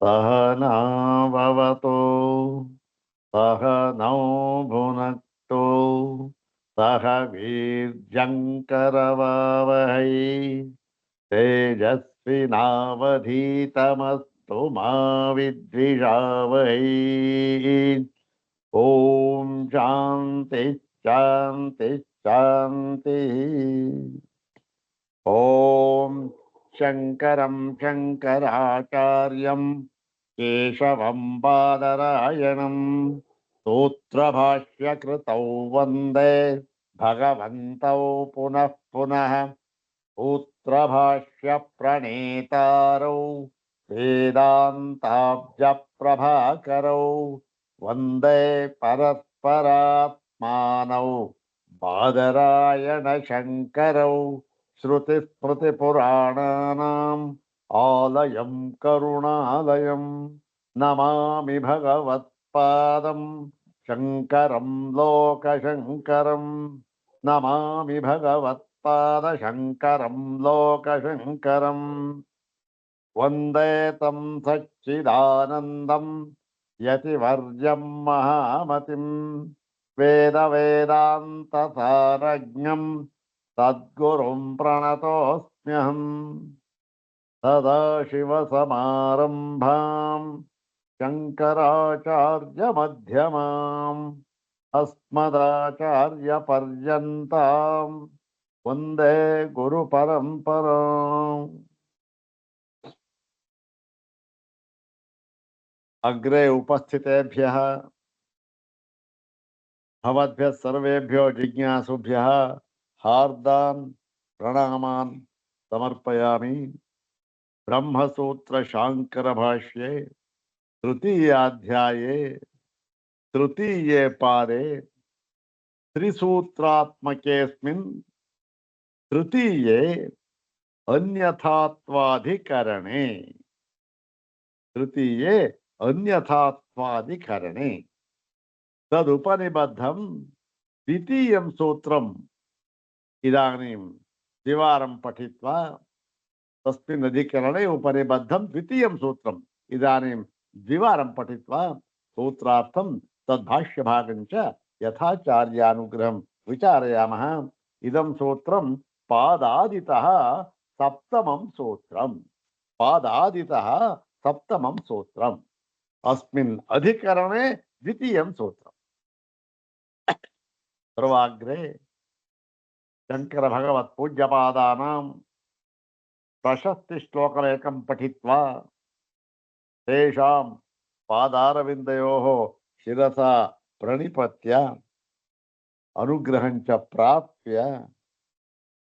सहनाववतु सहनौ भुनक्तु सह वीर्यङ्करवावहै तेजस्विनावधीतमस्तु मा विद्विषावहै। ओम शांति शांति शांति। ओम शंकरं शंकराचार्यं केशवं बादरायणं सूत्रभाष्यकृतौ वन्दे भगवन्तौ पुनः पुनः। सूत्रभाष्य प्रणेतारौ वेदान्ताब्जप्रभाकरौ वन्दे परस्परात्मानौ बादरायणशङ्करौ श्रुतिस्मृतिपुराणानाम् आलयं करुणालयं नमामि भगवत्पादं शङ्करं लोकशङ्करं नमामि भगवत्पादशङ्करं लोकशङ्करम् वन्दे तं सच्चिदानन्दं यतिवर्यं महामतिं वेदवेदान्तसारज्ञं सद्गुरुं प्रणतोऽस्म्यहम् सदाशिवसमारम्भां शङ्कराचार्यमध्यमाम् अस्मदाचार्यपर्यन्तां वन्दे गुरुपरम्पराम्। अग्रे उपस्थितेभ्यः भवद्भ्यः सर्वेभ्यो जिज्ञासुभ्यः हार्दान् प्रणामान् समर्पयामि। ब्रह्मसूत्र शांकर भाष्ये तृतीयाध्याये तृतीये पादे त्रिसूत्रात्मकेऽस्मिन् तृतीये अन्यथात्वाधिकरणे तृतीये अन्यथात्वाधिकरणे तदुपनिबद्धं द्वितीयं सूत्रम् इदानीं द्विवारं पठित्वा तस्मिन् अधिकरणे उपनिबद्धं द्वितीयं सूत्रम् इदानीं द्विवारं पठित्वा सूत्रार्थं तद्भाष्यभागं च यथाचार्यानुग्रहं विचारयामः। इदं सूत्रं पादादितः सप्तमं सूत्रम्। पादादितः सप्तमं सूत्रम्। अस्मिन् अधिकरणे द्वितीयं सूत्रम्। सर्वाग्रे शंकर भगवत् पूज्यपादानां प्रशस्ति श्लोकमेकं पठित्वा तेषां पादारविन्दयोः शिरसा प्रणिपत्य अनुग्रहं च प्राप्य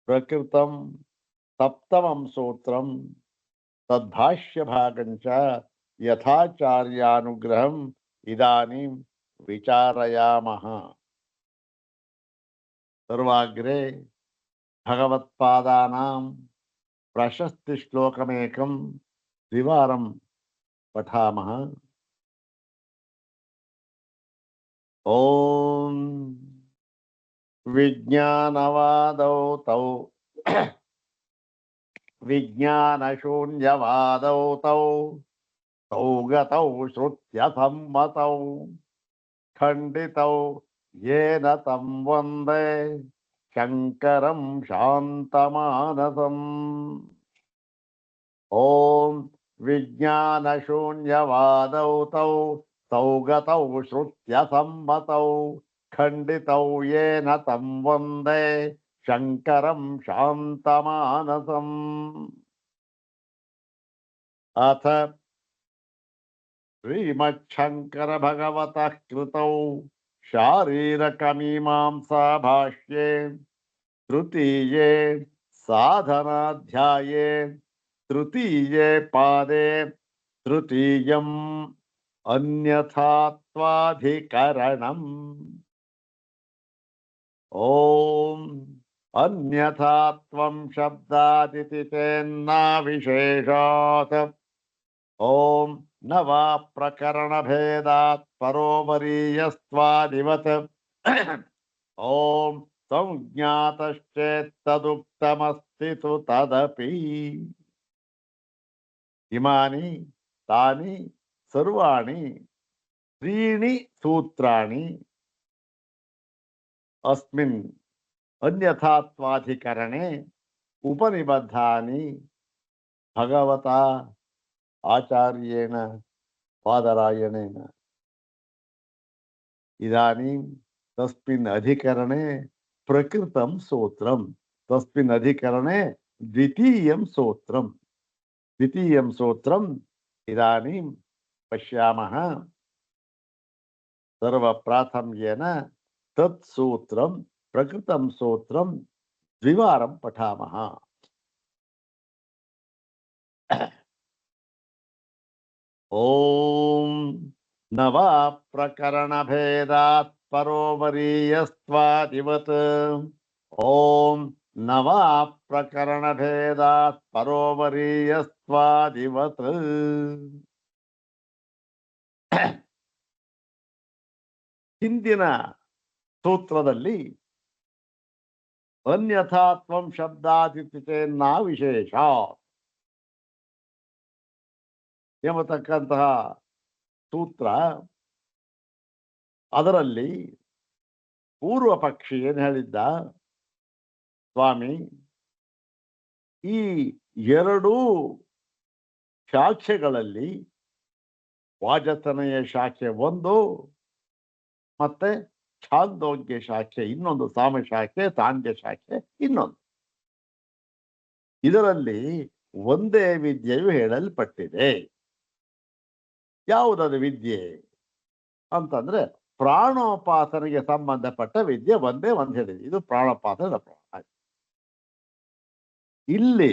प्रकृतं सप्तमं सूत्रं तद्भाष्यभागं च यथाचार्यानुग्रहम् इदानीं विचारयामः। सर्वाग्रे भगवत्पादानां प्रशस्ति श्लोकमेकं द्विवारं पठामः। ओम विज्ञानवादौ तौ विज्ञानशून्यवादौ तौ तौ गतौ श्रुत्यसम्मतौ खण्डितौ येन तं वन्दे शङ्करं शान्तमानसम्। ॐ विज्ञानशून्यवादौ तौ तौ गतौ श्रुत्यसम्मतौ खण्डितौ येन तं वन्दे शङ्करं शान्तमानसम्। अथ श्रीमच्छङ्कर भगवतः कृतौ शारीरकमीमांसा भाष्ये तृतीये साधनाध्याये तृतीये पादे तृतीयम् अन्यथात्वाधिकरणम्। ओम अन्यथात्वं शब्दादिति चेन्ना विशेषात् ओम न वा प्रकरण भेदात् परोपरीयस्त्वादिवत् ओम संज्ञातश्चेत्तदुक्तमस्ति तु तदपि। इमानि ತಾನಿ ಸರ್ವಾಣಿ ತ್ರೀಣಿ ಸೂತ್ರಾಣಿ ಅಸ್ಮಿನ್ ಅನ್ಯಥಾತ್ವಾಧಿಕರಣೆ ಉಪನಿಬದ್ಧಾನಿ ಭಗವತಾ ಆಚಾರ್ಯೇಣ ಬಾದರಾಯಣೇನ ಇದಾನೀಂ ತಸ್ಮಿನ್ ಅಧಿಕರಣೆ ಪ್ರಕೃತಂ ಸೂತ್ರಂ ತಸ್ಮಿನ್ ಅಧಿಕರಣೆ ದ್ವಿತೀಯಂ ಸೂತ್ರಂ ಇದಾನೀಂ ಪಶ್ಯಾಮಃ ಸರ್ವಪ್ರಾಥಮ್ಯೇನ ತತ್ ಸೂತ್ರಂ ಪ್ರಕೃತಂ ಸೂತ್ರಂ ದ್ವಿವಾರಂ ಪಠಾಮಃ. ಓಂ ನವ ಪ್ರಕರಣ ಭೇದಾತ್ ಪರೋವರೀಯಸ್ತ್ವಾದಿವತ್ ಓಂ ನವ ಪ್ರಕರಣ ಭೇದಾತ್ ಪರೋವರೀಯಸ್ತ್ವಾದಿವತ್. ಹಿಂದಿನ ಸೂತ್ರದಲ್ಲಿ ಅನ್ಯಥಾತ್ವಂ ಶಬ್ದಾದಿತ್ಯೇನ್ನ ವಿಶೇಷ ಎಂಬತಕ್ಕಂತಹ ಸೂತ್ರ, ಅದರಲ್ಲಿ ಪೂರ್ವ ಪಕ್ಷಿ ಏನು ಹೇಳಿದ್ದ, ಸ್ವಾಮಿ ಈ ಎರಡೂ ಶಾಖೆಗಳಲ್ಲಿ ವಾಜತನಯ ಶಾಖೆ ಒಂದು, ಮತ್ತೆ ಛಾಂದೋಗ್ಯ ಶಾಖೆ ಇನ್ನೊಂದು, ಸಾಮ ಶಾಖೆ ಸಾಂಖ್ಯ ಶಾಖೆ ಇನ್ನೊಂದು, ಇದರಲ್ಲಿ ಒಂದೇ ವಿದ್ಯೆಯು ಹೇಳಲ್ಪಟ್ಟಿದೆ. ಯಾವುದದು ವಿದ್ಯೆ ಅಂತಂದ್ರೆ ಪ್ರಾಣೋಪಾಸನೆಗೆ ಸಂಬಂಧಪಟ್ಟ ವಿದ್ಯೆ ಒಂದೇ ಒಂದು ಹೇಳಿದೆ. ಇದು ಪ್ರಾಣೋಪಾಸನ. ಇಲ್ಲಿ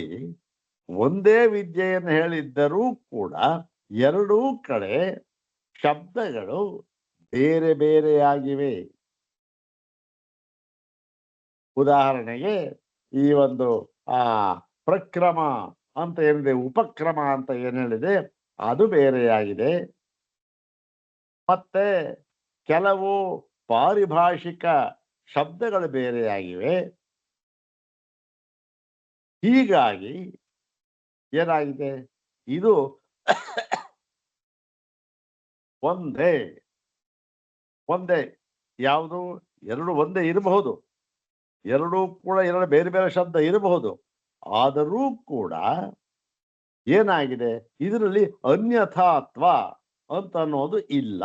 ಒಂದೇ ವಿದ್ಯೆಯನ್ನು ಹೇಳಿದ್ದರೂ ಕೂಡ ಎರಡೂ ಕಡೆ ಶಬ್ದಗಳು ಬೇರೆ ಬೇರೆಯಾಗಿವೆ. ಉದಾಹರಣೆಗೆ ಈ ಒಂದು ಪ್ರಕ್ರಮ ಅಂತ ಏನಿದೆ, ಉಪಕ್ರಮ ಅಂತ ಏನ್ ಹೇಳಿದೆ, ಅದು ಬೇರೆಯಾಗಿದೆ. ಮತ್ತೆ ಕೆಲವು ಪಾರಿಭಾಷಿಕ ಶಬ್ದಗಳು ಬೇರೆಯಾಗಿವೆ. ಹೀಗಾಗಿ ಏನಾಗಿದೆ, ಇದು ಒಂದೇ ಯಾವುದು, ಎರಡು ಒಂದೇ ಇರಬಹುದು, ಎರಡೂ ಕೂಡ ಎರಡು ಬೇರೆ ಬೇರೆ ಶಬ್ದ ಇರಬಹುದು. ಆದರೂ ಕೂಡ ಏನಾಗಿದೆ, ಇದರಲ್ಲಿ ಅನ್ಯಥಾತ್ವ ಅಂತ ಅನ್ನೋದು ಇಲ್ಲ.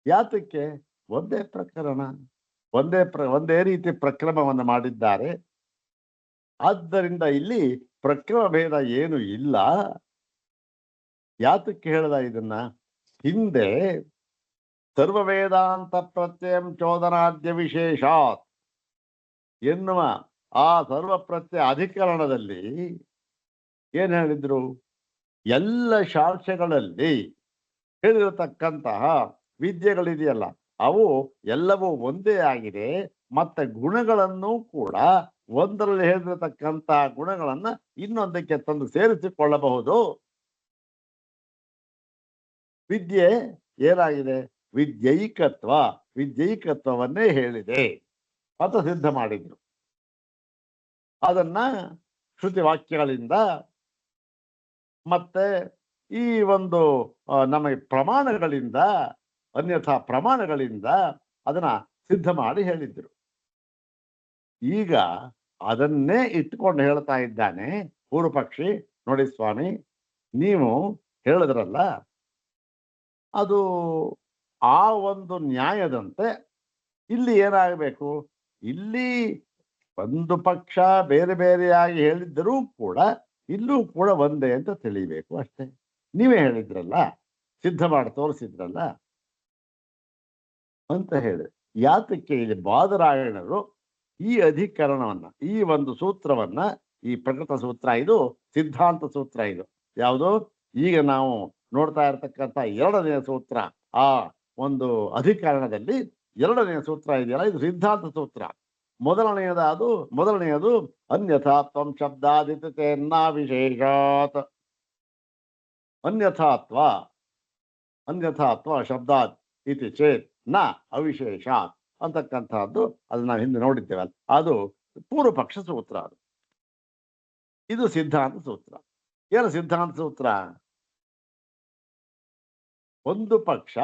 ಯಾತಕ್ಕೆ? ಒಂದೇ ಪ್ರಕರಣ, ಒಂದೇ ರೀತಿ ಪ್ರಕ್ರಮವನ್ನು ಮಾಡಿದ್ದಾರೆ. ಆದ್ದರಿಂದ ಇಲ್ಲಿ ಪ್ರಕ್ರಮ ಭೇದ ಏನು ಇಲ್ಲ. ಯಾತಕ್ಕೆ ಹೇಳ್ದ ಇದನ್ನ? ಹಿಂದೆ ಸರ್ವ ವೇದಾಂತ ಪ್ರತ್ಯಯಂ ಚೋದನಾದ್ಯ ವಿಶೇಷಾತ್ ಎನ್ನುವ ಆ ಸರ್ವ ಪ್ರತ್ಯಯ ಅಧಿಕರಣದಲ್ಲಿ ಏನ್ ಹೇಳಿದ್ರು, ಎಲ್ಲ ಶಾಖೆಗಳಲ್ಲಿ ಹೇಳಿರತಕ್ಕಂತಹ ವಿದ್ಯೆಗಳಿದೆಯಲ್ಲ, ಅವು ಎಲ್ಲವೂ ಒಂದೇ ಆಗಿದೆ. ಮತ್ತೆ ಗುಣಗಳನ್ನು ಕೂಡ ಒಂದರಲ್ಲಿ ಹೇಳಿರತಕ್ಕಂತಹ ಗುಣಗಳನ್ನ ಇನ್ನೊಂದಕ್ಕೆ ತಂದು ಸೇರಿಸಿಕೊಳ್ಳಬಹುದು. ವಿದ್ಯೆ ಏನಾಗಿದೆ, ವಿದ್ಯೈಕತ್ವವನ್ನೇ ಹೇಳಿದೆ ಅಂತ ಸಿದ್ಧ ಮಾಡಿದ್ರು. ಅದನ್ನ ಶ್ರುತಿ ವಾಕ್ಯಗಳಿಂದ ಮತ್ತೆ ಈ ಒಂದು ನಮಗೆ ಪ್ರಮಾಣಗಳಿಂದ, ಅನ್ಯಥಾ ಪ್ರಮಾಣಗಳಿಂದ ಅದನ್ನ ಸಿದ್ಧ ಮಾಡಿ ಹೇಳಿದ್ರು. ಈಗ ಅದನ್ನೇ ಇಟ್ಕೊಂಡು ಹೇಳ್ತಾ ಇದ್ದಾನೆ ಪೂರ್ವ ಪಕ್ಷಿ. ನೋಡಿ ಸ್ವಾಮಿ, ನೀವು ಹೇಳಿದ್ರಲ್ಲ, ಅದು ಆ ಒಂದು ನ್ಯಾಯದಂತೆ ಇಲ್ಲಿ ಏನಾಗಬೇಕು, ಇಲ್ಲಿ ಒಂದು ಪಕ್ಷ ಬೇರೆ ಬೇರೆಯಾಗಿ ಹೇಳಿದ್ದರೂ ಕೂಡ ಇಲ್ಲೂ ಕೂಡ ಒಂದೇ ಅಂತ ತಿಳಿಬೇಕು ಅಷ್ಟೇ. ನೀವೇ ಹೇಳಿದ್ರಲ್ಲ, ಸಿದ್ಧ ಮಾಡಿ ತೋರಿಸಿದ್ರಲ್ಲ ಅಂತ ಹೇಳಿ. ಯಾತಕ್ಕೆ ಇಲ್ಲಿ ಬಾದರಾಯಣರು ಈ ಅಧಿಕರಣವನ್ನ, ಈ ಒಂದು ಸೂತ್ರವನ್ನ, ಈ ಪ್ರಕೃತ ಸೂತ್ರ, ಇದು ಸಿದ್ಧಾಂತ ಸೂತ್ರ, ಇದು ಯಾವುದು ಈಗ ನಾವು ನೋಡ್ತಾ ಇರತಕ್ಕಂಥ ಎರಡನೆಯ ಸೂತ್ರ, ಆ ಒಂದು ಅಧಿಕರಣದಲ್ಲಿ ಎರಡನೆಯ ಸೂತ್ರ ಇದೆಯಲ್ಲ, ಇದು ಸಿದ್ಧಾಂತ ಸೂತ್ರ. ಮೊದಲನೆಯದು ಅನ್ಯಥಾತ್ವಂ ಶಬ್ದಾದಿತ್ಯೇನ್ನ ವಿಶೇಷಾತ್. ಅನ್ಯಥಾತ್ವ ಶಬ್ದಾದ್ ಇತಿ ಚೇತ್ ನ ಅವಿಶೇಷಾತ್ ಅಂತಕ್ಕಂಥದ್ದು, ಅದು ನಾವು ಹಿಂದೆ ನೋಡಿದ್ದೇವಲ್ಲ, ಅದು ಪೂರ್ವ ಪಕ್ಷ ಸೂತ್ರ. ಇದು ಸಿದ್ಧಾಂತ ಸೂತ್ರ. ಏನು ಸಿದ್ಧಾಂತ ಸೂತ್ರ? ಒಂದು ಪಕ್ಷ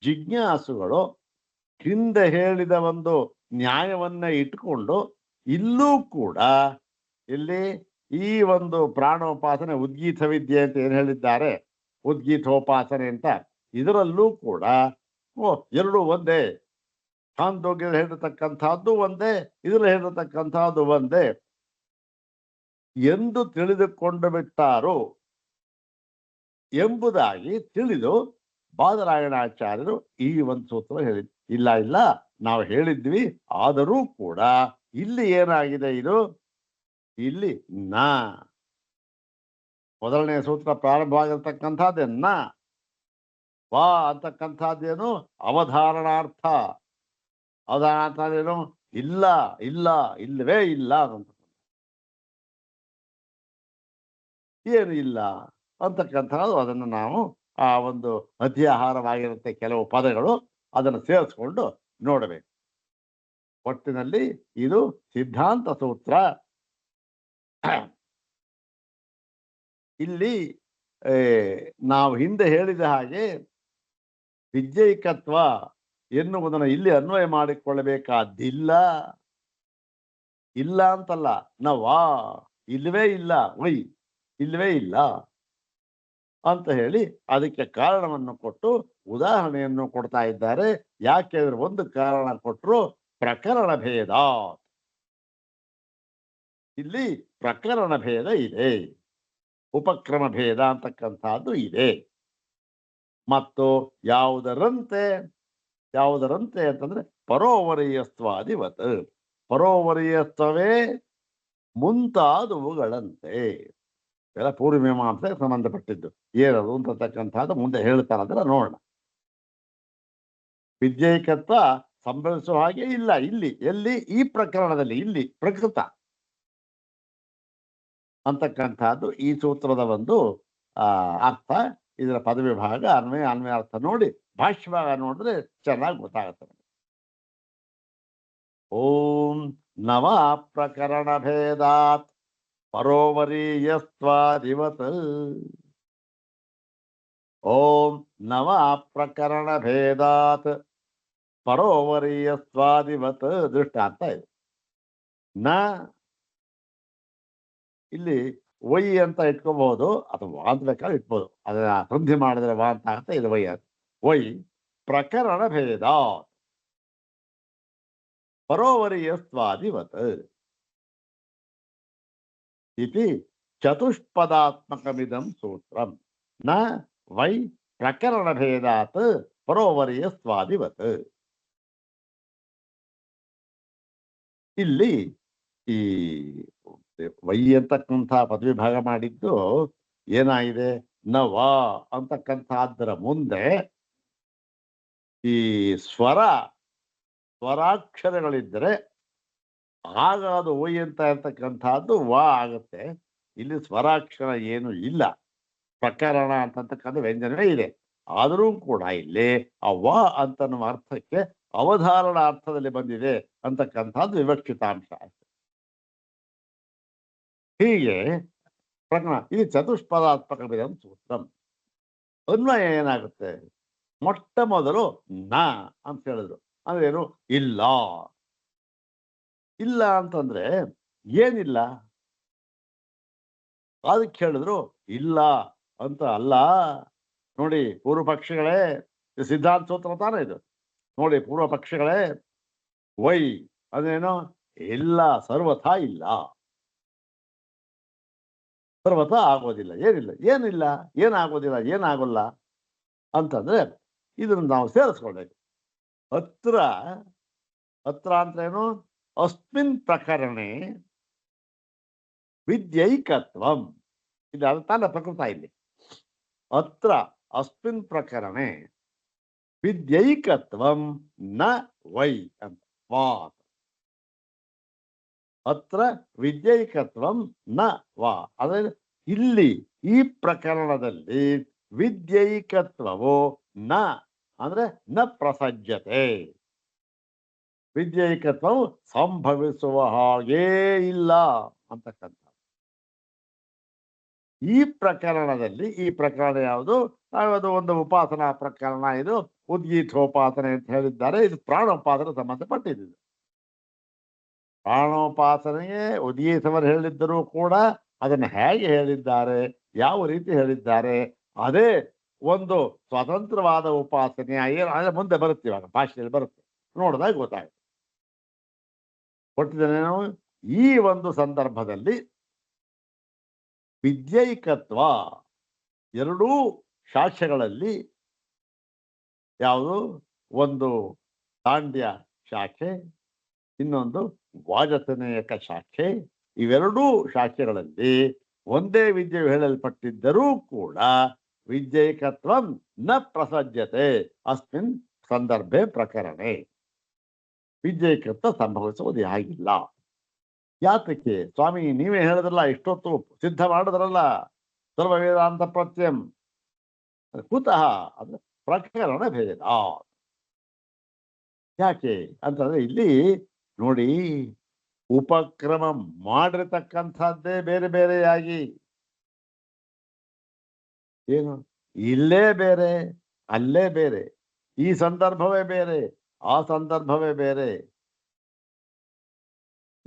ಜಿಜ್ಞಾಸುಗಳು ಹಿಂದೆ ಹೇಳಿದ ಒಂದು ನ್ಯಾಯವನ್ನ ಇಟ್ಕೊಂಡು ಇಲ್ಲೂ ಕೂಡ ಇಲ್ಲಿ ಈ ಒಂದು ಪ್ರಾಣೋಪಾಸನೆ ಉದ್ಗೀತ ವಿದ್ಯೆ ಅಂತ ಏನು ಹೇಳಿದ್ದಾರೆ, ಉದ್ಗೀತೋಪಾಸನೆ ಅಂತ, ಇದರಲ್ಲೂ ಕೂಡ ಎರಡು ಒಂದೇ, ಛಾಂದೋಗ್ಯದಲ್ಲಿ ಹೇಳಿರತಕ್ಕಂಥದ್ದು ಒಂದೇ, ಇದರಲ್ಲಿ ಹೇಳಿರತಕ್ಕಂಥದ್ದು ಒಂದೇ ಎಂದು ತಿಳಿದುಕೊಂಡು ಬಿಟ್ಟಾರು ಎಂಬುದಾಗಿ ತಿಳಿದು ಬಾದರಾಯಣಾಚಾರ್ಯರು ಈ ಒಂದು ಸೂತ್ರ ಹೇಳಿದ್ರು. ಇಲ್ಲ ಇಲ್ಲ, ನಾವು ಹೇಳಿದ್ವಿ, ಆದರೂ ಕೂಡ ಇಲ್ಲಿ ಏನಾಗಿದೆ, ಇದು ಇಲ್ಲಿ ನ ಮೊದಲನೇ ಸೂತ್ರ ಪ್ರಾರಂಭವಾಗಿರ್ತಕ್ಕಂಥದ್ದೇನ ವಾ ಅಂತಕ್ಕಂಥದ್ದೇನು ಅವಧಾರಣಾರ್ಥ. ಅವಧಾರಣಾರ್ಥ ಏನು? ಇಲ್ಲ ಇಲ್ಲ, ಇಲ್ಲವೇ ಇಲ್ಲ ಅಂತ. ಏನು ಇಲ್ಲ ಅಂತಕ್ಕಂಥದ್ದು ಅದನ್ನು ನಾವು ಆ ಒಂದು ಅಧ್ಯಾಹಾರವಾಗಿರುತ್ತೆ, ಕೆಲವು ಪದಗಳು ಅದನ್ನು ಸೇರಿಸ್ಕೊಂಡು ನೋಡಬೇಕು. ಒಟ್ಟಿನಲ್ಲಿ ಇದು ಸಿದ್ಧಾಂತ ಸೂತ್ರ. ಇಲ್ಲಿ ನಾವು ಹಿಂದೆ ಹೇಳಿದ ಹಾಗೆ ವಿದ್ಯೈಕತ್ವ ಎನ್ನುವುದನ್ನು ಇಲ್ಲಿ ಅನ್ವಯ ಮಾಡಿಕೊಳ್ಳಬೇಕಾದ್ದಿಲ್ಲ. ಇಲ್ಲ ಅಂತಲ್ಲ, ವಾ ಇಲ್ಲವೇ ಇಲ್ಲ, ವೈ ಇಲ್ಲವೇ ಇಲ್ಲ ಅಂತ ಹೇಳಿ ಅದಕ್ಕೆ ಕಾರಣವನ್ನು ಕೊಟ್ಟು ಉದಾಹರಣೆಯನ್ನು ಕೊಡ್ತಾ ಇದ್ದಾರೆ. ಯಾಕೆಂದ್ರೆ ಒಂದು ಕಾರಣ ಕೊಟ್ಟರು, ಪ್ರಕರಣ ಭೇದ. ಇಲ್ಲಿ ಪ್ರಕರಣ ಭೇದ ಇದೆ, ಉಪಕ್ರಮ ಭೇದ ಅಂತಕ್ಕಂಥದ್ದು ಇದೆ. ಮತ್ತು ಯಾವುದರಂತೆ ಅಂತಂದ್ರೆ ಪರೋವರೀಯಸ್ವಾದಿವತ್, ಪರೋವರೀಯತ್ವವೇ ಮುಂತಾದವುಗಳಂತೆ. ಎಲ್ಲ ಪೂರ್ವಮೀಮಾಂಸೆಗೆ ಸಂಬಂಧಪಟ್ಟಿದ್ದು ಏನದು ಅಂತಕ್ಕಂಥದ್ದು ಮುಂದೆ ಹೇಳ್ತಾರಂದ್ರೆ ನೋಡೋಣ. ವಿದ್ಯೈಕತ್ವ ಸಂಭವಿಸುವ ಹಾಗೆ ಇಲ್ಲ ಇಲ್ಲಿ, ಎಲ್ಲಿ? ಈ ಪ್ರಕರಣದಲ್ಲಿ, ಇಲ್ಲಿ ಪ್ರಕೃತ ಅಂತಕ್ಕಂಥದ್ದು ಈ ಸೂತ್ರದ ಒಂದು ಅರ್ಥ. ಇದರ ಪದವಿಭಾಗ ಅನ್ವಯ ಅರ್ಥ ನೋಡಿ ಭಾಷ್ಯಭಾಗ ನೋಡಿದ್ರೆ ಚೆನ್ನಾಗಿ ಗೊತ್ತಾಗುತ್ತೆ. ಓಂ ನವ ಪ್ರಕರಣ ಭೇದಾತ್ ಪರೋವರೀಯಸ್ವಾದಿವತ್. ಓಂ ನವ ಪ್ರಕರಣ ಭೇದಾತ್ ಪರೋವರೀಯಸ್ವಾದಿವತ್ ದೃಷ್ಟಾಂತ ಇದೆ. ನ ಇಲ್ಲಿ ವೈ ಅಂತ ಇಟ್ಕೋಬಹುದು, ಅಥವಾ ವಾ ಅಂತ ಬೇಕಾದ್ರೆ ಇಟ್ಬೋದು. ಅದನ್ನ ಸಂಧಿ ಮಾಡಿದ್ರೆ ವಾ ಅಂತ ಆಗುತ್ತೆ, ಇದು ವೈ ಅಂತ. ವೈ ಪ್ರಕರಣ ಭೇದ ಪರೋವರೀಯಸ್ವಾದಿವತ್ ಇತಿ ಚತುಷ್ಪದಾತ್ಮಕಮಿದಂ ಸೂತ್ರಂ. ನ ವೈ ಪ್ರಕರಣ ಭೇದಾತ್ ಪರೋವರೀಯಸ್ವಾದಿವತ್. ಇಲ್ಲಿ ಈ ವೈ ಅಂತಕ್ಕಂಥ ಪದವಿಭಾಗ ಮಾಡಿದ್ದು ಏನಾಗಿದೆ, ನವ ಅಂತಕ್ಕಂಥದ್ರ ಮುಂದೆ ಈ ಸ್ವರಾಕ್ಷರಗಳಿದ್ರೆ ಆಗ ಅದು ವೈ ಅಂತ ಇರ್ತಕ್ಕಂಥದ್ದು ವಾ ಆಗುತ್ತೆ. ಇಲ್ಲಿ ಸ್ವರಾಕ್ಷರ ಏನು ಇಲ್ಲ, ಪ್ರಕರಣ ಅಂತಕ್ಕಂಥ ವ್ಯಂಜನವೇ ಇದೆ. ಆದರೂ ಕೂಡ ಇಲ್ಲಿ ಆ ವ ಅಂತನ್ನುವ ಅರ್ಥಕ್ಕೆ ಅವಧಾರಣ ಅರ್ಥದಲ್ಲಿ ಬಂದಿದೆ ಅಂತಕ್ಕಂಥದ್ದು ವಿವಕ್ಷಿತಾಂಶ. ಹೀಗೆ ಪ್ರಕರಣ ಇದು ಚತುಷ್ಪದಾತ್ಮಕ ಸೂತ್ರಂ. ಅನ್ವಯ ಏನಾಗುತ್ತೆ? ಮೊಟ್ಟ ಮೊದಲು ನ ಅಂತ ಹೇಳಿದ್ರು, ಅಂದ್ರೇನು? ಇಲ್ಲ. ಇಲ್ಲ ಅಂತಂದ್ರೆ ಏನಿಲ್ಲ? ಅದಕ್ಕೆ ಹೇಳಿದ್ರು ಇಲ್ಲ ಅಂತ ಅಲ್ಲ. ನೋಡಿ ಪೂರ್ವ ಪಕ್ಷಗಳೇ, ಸಿದ್ಧಾಂತ ಸೂತ್ರ ತಾನೇ ಇದು. ನೋಡಿ ಪೂರ್ವ ಪಕ್ಷಗಳೇ, ವೈ ಅದೇನು? ಇಲ್ಲ, ಸರ್ವಥಾ ಇಲ್ಲ, ಸರ್ವಥಾ ಆಗೋದಿಲ್ಲ. ಏನಿಲ್ಲ, ಏನಿಲ್ಲ, ಏನಾಗೋದಿಲ್ಲ, ಏನಾಗೋಲ್ಲ ಅಂತಂದ್ರೆ ಇದನ್ನು ನಾವು ಸೇರಿಸ್ಕೊಳ್ಬೇಕು. ಹತ್ರ ಅಂದ್ರೆ ಏನು? ಅಸ್ಮಿನ್ ಪ್ರಕರಣೆ ವಿದ್ಯೈಕತ್ವಂ. ಇದು ಅರ್ಥಾನ ಪ್ರಕೃತ. ಇಲ್ಲಿ ಅತ್ರ ಅಸ್ಮಿನ್ ಪ್ರಕರಣೆ ವಿದ್ಯೈಕತ್ವಂ ನ ವೈ ಅಂತ. ಅತ್ರ ವಿದ್ಯೈಕತ್ವಂ ನ ವಾ. ಅದೇ ಇಲ್ಲಿ ಈ ಪ್ರಕರಣದಲ್ಲಿ ವಿದ್ಯೈಕತ್ವವು ನ ಅಂದ್ರೆ ನ ಪ್ರಸಜ್ಯತೆ, ವಿದ್ಯೈಕತ್ವವು ಸಂಭವಿಸುವ ಹಾಗೇ ಇಲ್ಲ ಅಂತಕ್ಕಂಥ. ಈ ಪ್ರಕರಣದಲ್ಲಿ ಈ ಪ್ರಕರಣ ಯಾವುದು? ಅದು ಒಂದು ಉಪಾಸನಾ ಪ್ರಕರಣ. ಇದು ಉದ್ಗೀತೋಪಾಸನೆ ಅಂತ ಹೇಳಿದ್ದಾರೆ. ಇದು ಪ್ರಾಣೋಪಾಸನೆ ಸಂಬಂಧಪಟ್ಟಿದ್ದು. ಪ್ರಾಣೋಪಾಸನೆಗೆ ಉದ್ಗೀತವರು ಹೇಳಿದ್ದರೂ ಕೂಡ ಅದನ್ನು ಹೇಗೆ ಹೇಳಿದ್ದಾರೆ, ಯಾವ ರೀತಿ ಹೇಳಿದ್ದಾರೆ, ಅದೇ ಒಂದು ಸ್ವತಂತ್ರವಾದ ಉಪಾಸನೆ. ಏನು ಅದ್ರ ಮುಂದೆ ಬರುತ್ತೆ, ಇವಾಗ ಭಾಷೆಯಲ್ಲಿ ಬರುತ್ತೆ, ನೋಡಿದಾಗ ಗೊತ್ತಾಗುತ್ತೆ. ಕೊಟ್ಟಿದ್ದೇನೆ. ಈ ಒಂದು ಸಂದರ್ಭದಲ್ಲಿ ವಿದ್ಯೈಕತ್ವ ಎರಡೂ ಶಾಖೆಗಳಲ್ಲಿ ಯಾವುದು? ಒಂದು ತಾಂಡ್ಯ ಶಾಖೆ, ಇನ್ನೊಂದು ವಾಜಸನೇಯಕ ಶಾಖೆ. ಇವೆರಡೂ ಶಾಖೆಗಳಲ್ಲಿ ಒಂದೇ ವಿದ್ಯೆ ಹೇಳಲ್ಪಟ್ಟಿದ್ದರೂ ಕೂಡ ವಿದ್ಯೈಕತ್ವ ನ ಪ್ರಸಜ್ಯತೆ ಅಸ್ಮಿನ್ ಸಂದರ್ಭೆ ಪ್ರಕರಣೆ. ವಿದ್ಯೈಕತ್ವ ಸಂಭವಿಸುವುದು ಆಗಿಲ್ಲ. ಯಾತಕ್ಕೆ ಸ್ವಾಮಿ? ನೀವೇ ಹೇಳಿದ್ರಲ್ಲ, ಇಷ್ಟೊತ್ತು ಸಿದ್ಧ ಮಾಡಿದ್ರಲ್ಲ, ಸರ್ವ ವೇದಾಂತ ಪ್ರತ್ಯಂ. ಕುತಃ ಅಂದ್ರೆ ಪ್ರಕರಣ ಭೇದ. ಯಾಕೆ ಅಂತಂದ್ರೆ ಇಲ್ಲಿ ನೋಡಿ, ಉಪಕ್ರಮ ಮಾಡಿರ್ತಕ್ಕಂಥದ್ದೇ ಬೇರೆ ಬೇರೆಯಾಗಿ, ಏನು ಇಲ್ಲೇ ಬೇರೆ ಅಲ್ಲೇ ಬೇರೆ, ಈ ಸಂದರ್ಭವೇ ಬೇರೆ ಆ ಸಂದರ್ಭವೇ ಬೇರೆ,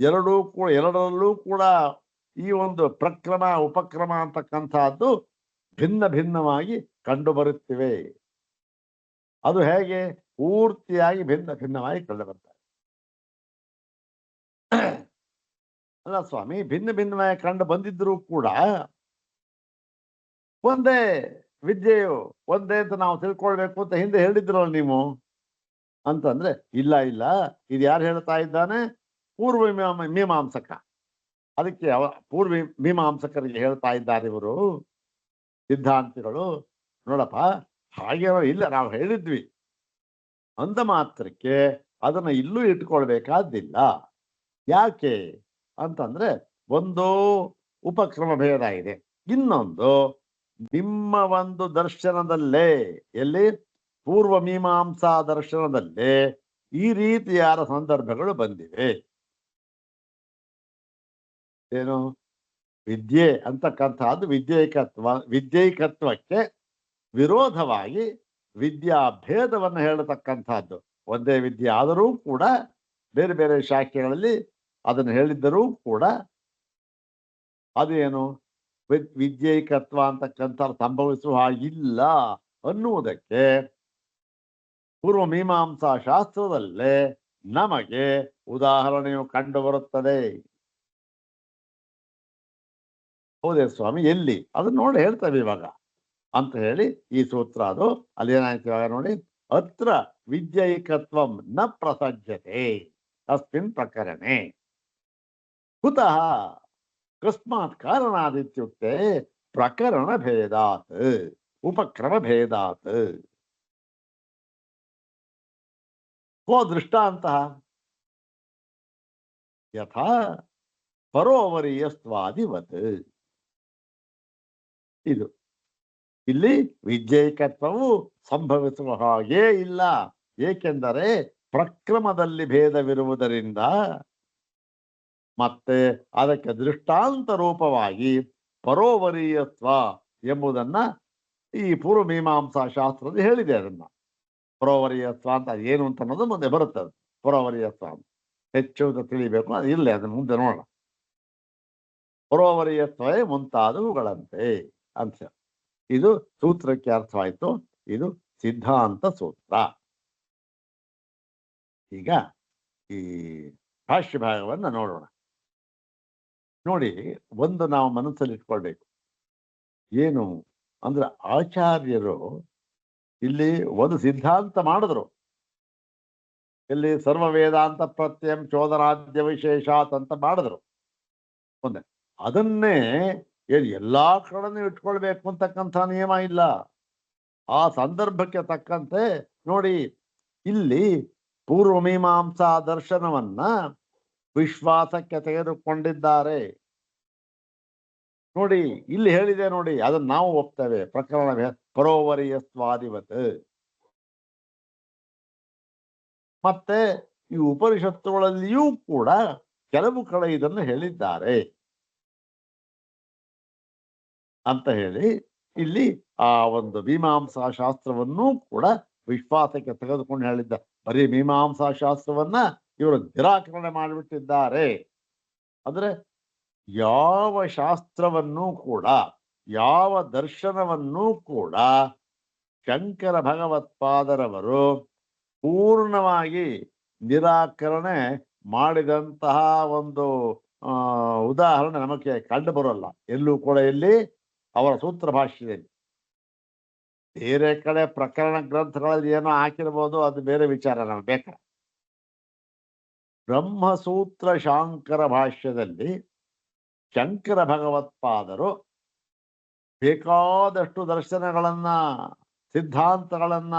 ಎರಡರಲ್ಲೂ ಕೂಡ ಈ ಒಂದು ಪ್ರಕ್ರಮ ಉಪಕ್ರಮ ಅಂತಕ್ಕಂಥದ್ದು ಭಿನ್ನ ಭಿನ್ನವಾಗಿ ಕಂಡು ಬರುತ್ತಿವೆ. ಅದು ಹೇಗೆ? ಪೂರ್ತಿಯಾಗಿ ಭಿನ್ನ ಭಿನ್ನವಾಗಿ ಕಂಡು ಬರ್ತಾರೆ. ಅಲ್ಲ ಸ್ವಾಮಿ, ಭಿನ್ನ ಭಿನ್ನವಾಗಿ ಕಂಡು ಬಂದಿದ್ರೂ ಕೂಡ ಒಂದೇ ವಿದ್ಯೆಯು ಒಂದೇ ಅಂತ ನಾವು ತಿಳ್ಕೊಳ್ಬೇಕು ಅಂತ ಹಿಂದೆ ಹೇಳಿದ್ರಲ್ಲ ನೀವು ಅಂತಂದ್ರೆ, ಇಲ್ಲ ಇಲ್ಲ, ಇದು ಯಾರು ಹೇಳ್ತಾ ಇದ್ದಾನೆ? ಪೂರ್ವ ಮೀಮಾಂಸಕ. ಅದಕ್ಕೆ ಪೂರ್ವ ಮೀಮಾಂಸಕರಿಗೆ ಹೇಳ್ತಾ ಇದ್ದಾರೆ ಇವರು ಸಿದ್ಧಾಂತಿಗಳು. ನೋಡಪ್ಪ, ಹಾಗೆ ಇಲ್ಲ, ನಾವು ಹೇಳಿದ್ವಿ ಅಂದ ಮಾತ್ರಕ್ಕೆ ಅದನ್ನ ಇಲ್ಲೂ ಇಟ್ಕೊಳ್ಬೇಕಾದ್ದಿಲ್ಲ. ಯಾಕೆ ಅಂತಂದ್ರೆ, ಒಂದು ಉಪಕ್ರಮ ಭೇದ ಇದೆ, ಇನ್ನೊಂದು ನಿಮ್ಮ ಒಂದು ದರ್ಶನದಲ್ಲೇ, ಎಲ್ಲಿ ಪೂರ್ವ ಮೀಮಾಂಸಾ ದರ್ಶನದಲ್ಲೇ ಈ ರೀತಿಯಾದ ಸಂದರ್ಭಗಳು ಬಂದಿವೆ. ಏನು? ವಿದ್ಯೆ ಅಂತಕ್ಕಂಥದ್ದು ವಿದ್ಯೈಕತ್ವಕ್ಕೆ ವಿರೋಧವಾಗಿ ವಿದ್ಯಾಭೇದವನ್ನು ಹೇಳತಕ್ಕಂಥದ್ದು. ಒಂದೇ ವಿದ್ಯೆ ಆದರೂ ಕೂಡ ಬೇರೆ ಬೇರೆ ಶಾಖೆಗಳಲ್ಲಿ ಅದನ್ನು ಹೇಳಿದ್ದರೂ ಕೂಡ ಅದೇನು ವಿದ್ಯೈಕತ್ವ ಅಂತಕ್ಕಂಥ ಸಂಭವಿಸುವ ಹಾಗಿಲ್ಲ ಅನ್ನುವುದಕ್ಕೆ ಪೂರ್ವ ಮೀಮಾಂಸಾ ಶಾಸ್ತ್ರದಲ್ಲೇ ನಮಗೆ ಉದಾಹರಣೆಯು ಕಂಡು ಬರುತ್ತದೆ. ಹೌದೇ ಸ್ವಾಮಿ? ಎಲ್ಲಿ? ಅದನ್ನ ನೋಡಿ ಹೇಳ್ತೇವೆ ಇವಾಗ ಅಂತ ಹೇಳಿ ಈ ಸೂತ್ರ ಅದು. ಅಲ್ಲೇನಾಯ್ತು ಇವಾಗ ನೋಡಿ, ಅತ್ರ ವಿದ್ಯೈಕತ್ವಂ ನ ಪ್ರಸಜ್ಯತೆ ಅಸ್ಮಿನ್ ಪ್ರಕರಣೆ. ಕುತಃ? ಕಸ್ಮಾತ್ ಕಾರಣಾದಿತ್ಯುಕ್ತೆ ಪ್ರಕರಣ ಭೇದಾತ್ ಉಪಕ್ರಮ ಭೇದಾತ್. ಕೋ ದೃಷ್ಟಾಂತಃ? ಯಥಾ ಪರೋವರೀಯಸ್ತ್ವಾದಿವತ್. ಇದು ಇಲ್ಲಿ ವಿದ್ಯೈಕತ್ವವು ಸಂಭವಿಸುವ ಹಾಗೇ ಇಲ್ಲ. ಏಕೆಂದರೆ ಪ್ರಕ್ರಮದಲ್ಲಿ ಭೇದವಿರುವುದರಿಂದ ಮತ್ತೆ ಅದಕ್ಕೆ ದೃಷ್ಟಾಂತ ರೂಪವಾಗಿ ಪರೋವರೀಯತ್ವ ಎಂಬುದನ್ನ ಈ ಪೂರ್ವ ಮೀಮಾಂಸಾ ಶಾಸ್ತ್ರದಲ್ಲಿ ಹೇಳಿದೆ. ಅದನ್ನ ಪರೋವರೀಯತ್ವ ಅಂತ ಏನು ಅಂತ ಅನ್ನೋದು ಮುಂದೆ ಬರುತ್ತದೆ. ಪರೋವರೀಯತ್ವ ಅಂತ ಹೆಚ್ಚು ತಿಳಿಬೇಕು, ಅದು ಇಲ್ಲೇ ಅದನ್ನ ಮುಂದೆ ನೋಡೋಣ. ಪರೋವರೀಯತ್ವೇ ಮುಂತಾದವುಗಳಂತೆ ಅಂತ ಇದು ಸೂತ್ರಕ್ಕೆ ಅರ್ಥವಾಯಿತು. ಇದು ಸಿದ್ಧಾಂತ ಸೂತ್ರ. ಈಗ ಈ ಭಾಷ್ಯ ಭಾಗವನ್ನ ನೋಡೋಣ. ನೋಡಿ, ಒಂದು ನಾವು ಮನಸ್ಸಲ್ಲಿ ಇಟ್ಕೊಳ್ಬೇಕು. ಏನು ಅಂದ್ರೆ, ಆಚಾರ್ಯರು ಇಲ್ಲಿ ಒಂದು ಸಿದ್ಧಾಂತ ಮಾಡಿದ್ರು. ಇಲ್ಲಿ ಸರ್ವ ವೇದಾಂತ ಪ್ರತ್ಯಂ ಚೋದನಾದ್ಯ ವಿಶೇಷಾತ್ ಅಂತ ಮಾಡಿದ್ರು ಒಂದೇ. ಅದನ್ನೇ ಎಲ್ಲಾ ಕಡೆನೂ ಇಟ್ಕೊಳ್ಬೇಕು ಅಂತಕ್ಕಂಥ ನಿಯಮ ಇಲ್ಲ. ಆ ಸಂದರ್ಭಕ್ಕೆ ತಕ್ಕಂತೆ ನೋಡಿ, ಇಲ್ಲಿ ಪೂರ್ವ ಮೀಮಾಂಸಾ ದರ್ಶನವನ್ನ ವಿಶ್ವಾಸಕ್ಕೆ ತೆಗೆದುಕೊಂಡಿದ್ದಾರೆ. ನೋಡಿ, ಇಲ್ಲಿ ಹೇಳಿದೆ ನೋಡಿ, ಅದನ್ನ ನಾವು ಒಪ್ತೇವೆ. ಪ್ರಕರಣ ಪರೋವರೀಯಸ್ವಾದಿವತ್. ಮತ್ತೆ ಈ ಉಪನಿಷತ್ತುಗಳಲ್ಲಿಯೂ ಕೂಡ ಕೆಲವು ಕಡೆ ಇದನ್ನು ಹೇಳಿದ್ದಾರೆ. ಅಂತ ಹೇಳಿ ಇಲ್ಲಿ ಆ ಒಂದು ಮೀಮಾಂಸಾ ಶಾಸ್ತ್ರವನ್ನೂ ಕೂಡ ವಿಶ್ವಾಸಕ್ಕೆ ತೆಗೆದುಕೊಂಡು ಹೇಳಿದ್ದ. ಬರೀ ಮೀಮಾಂಸಾ ಶಾಸ್ತ್ರವನ್ನ ಇವರು ನಿರಾಕರಣೆ ಮಾಡಿಬಿಟ್ಟಿದ್ದಾರೆ. ಅಂದ್ರೆ ಯಾವ ಶಾಸ್ತ್ರವನ್ನೂ ಕೂಡ, ಯಾವ ದರ್ಶನವನ್ನೂ ಕೂಡ ಶಂಕರ ಭಗವತ್ಪಾದರವರು ಪೂರ್ಣವಾಗಿ ನಿರಾಕರಣೆ ಮಾಡಿದಂತಹ ಒಂದು ಉದಾಹರಣೆ ನಮಗೆ ಕಂಡು ಬರೋಲ್ಲ ಎಲ್ಲೂ ಕೂಡ. ಎಲ್ಲಿ? ಅವರ ಸೂತ್ರ ಭಾಷ್ಯದಲ್ಲಿ. ಬೇರೆ ಕಡೆ ಪ್ರಕರಣ ಗ್ರಂಥಗಳಲ್ಲಿ ಏನೋ ಹಾಕಿರ್ಬೋದು, ಅದು ಬೇರೆ ವಿಚಾರ, ನಮ್ಗೆ ಬೇಕ. ಬ್ರಹ್ಮಸೂತ್ರ ಶಾಂಕರ ಭಾಷ್ಯದಲ್ಲಿ ಶಂಕರ ಭಗವತ್ಪಾದರು ಬೇಕಾದಷ್ಟು ದರ್ಶನಗಳನ್ನ, ಸಿದ್ಧಾಂತಗಳನ್ನ